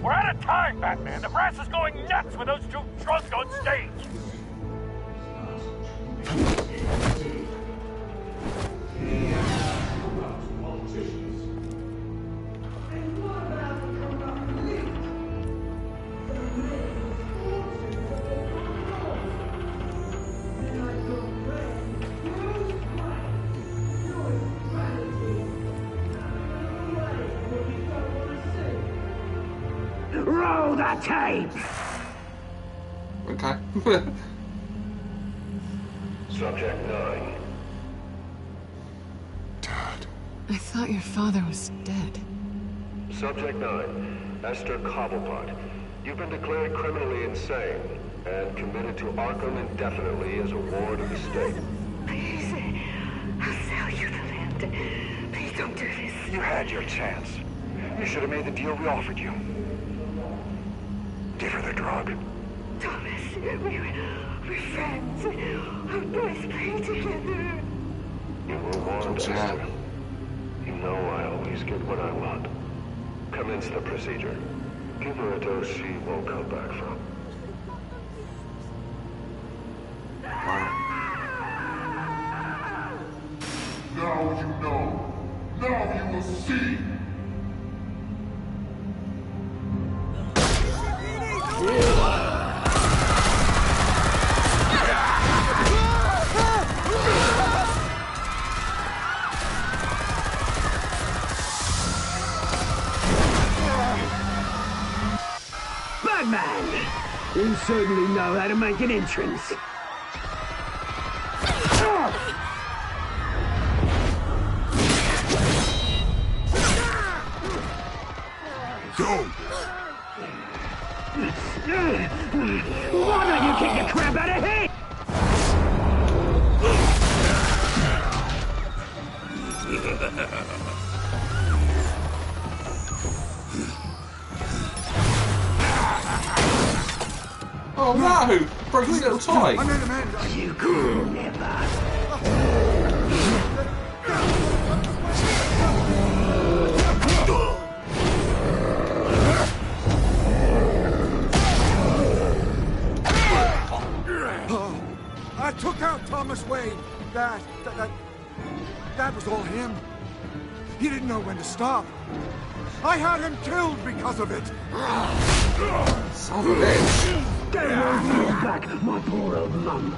We're out of time, Batman. The brass is going nuts with those two drunks on stage. Roll the tape! Okay. Subject 9. I thought your father was dead. Subject 9. Esther Cobblepot. You've been declared criminally insane and committed to Arkham indefinitely as a ward of the state. Please, I'll sell you the land. Please don't do this. You had your chance. You should have made the deal we offered you. Give her the drug. Thomas, we're friends. Our boys play together. You were warned, Esther. You know I always get what I want. Commence the procedure. Give her a dose she won't come back from. Now you know. Now you will see. Batman! You certainly know how to make an entrance. Go! Why don't you kick the crap out of him? Oh no! Broke his little toy! You could never. I took out Thomas Wayne. That was all him. He didn't know when to stop. I had him killed because of it. Son of a bitch. Get away back, my poor old mum.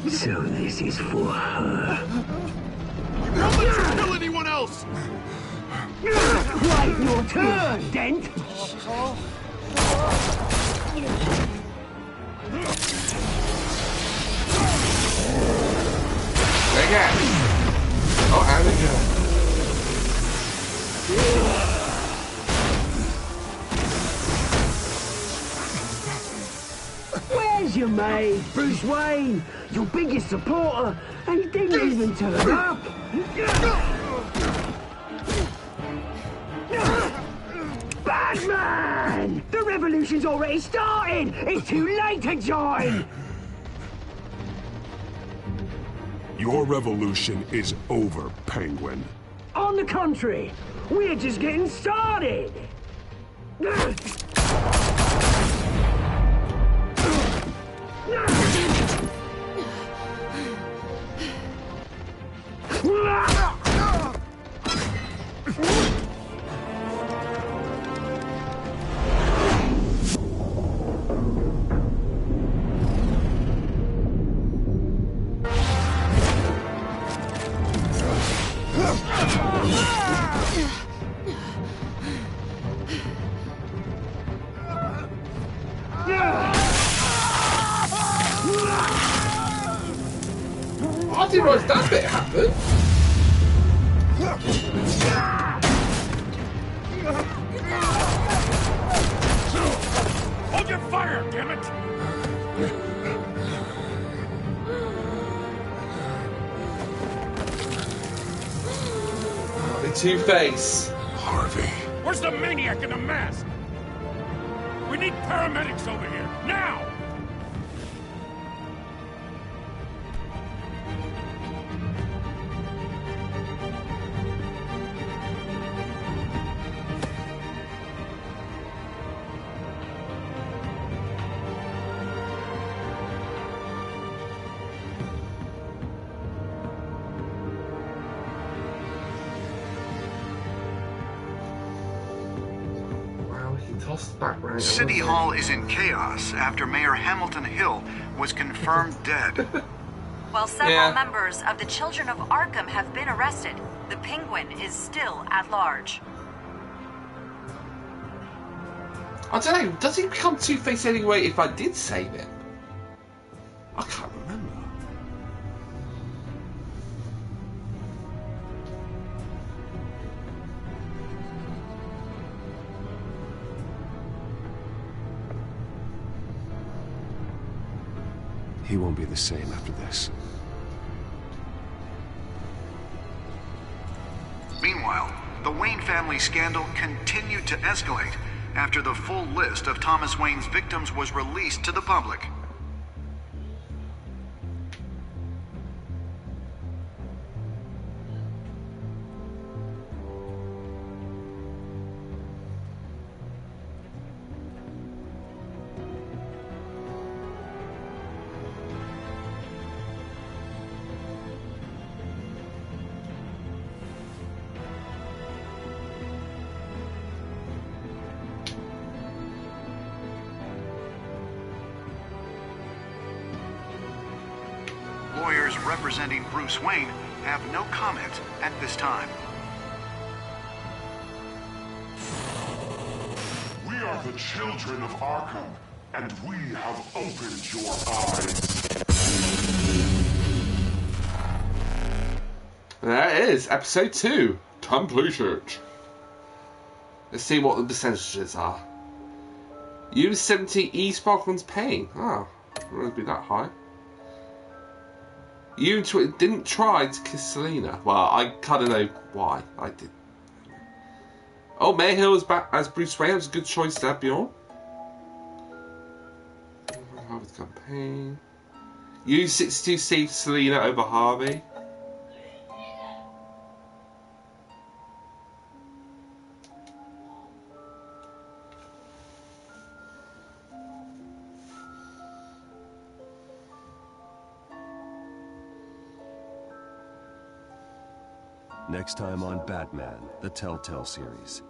So this is for her. Don't let you kill anyone else! Wait your turn, Dent. Again. Oh, and again. Where's your mate, Bruce Wayne? Your biggest supporter, and he didn't even turn up. Batman! The revolution's already started! It's too late to join! Your revolution is over, Penguin. On the contrary, we're just getting started! I didn't realise that bit happened. Hold your fire, damn it! The Two-Face. Harvey. Where's the maniac in the mask? We need paramedics over here, now! City Hall is in chaos after Mayor Hamilton Hill was confirmed dead. While several members of the Children of Arkham have been arrested, the Penguin is still at large. I don't know, does he become Two-Face anyway if I did save him? I can't remember. He won't be the same after this. Meanwhile, the Wayne family scandal continued to escalate after the full list of Thomas Wayne's victims was released to the public. Lawyers representing Bruce Wayne have no comment at this time. We are the children of Arkham, and we have opened your eyes. That is episode 2, completed. Let's see what the percentages are. Use 70 E Sparkman's pain. Oh, it wouldn't be that high. You didn't try to kiss Selena. Well, I kind of know why. I did. Oh, Mayhill is back as Bruce Wayne. That was a good choice there, Bjorn. Harvey's campaign. Use 62 save Selena over Harvey. Next time on Batman, the Telltale Series.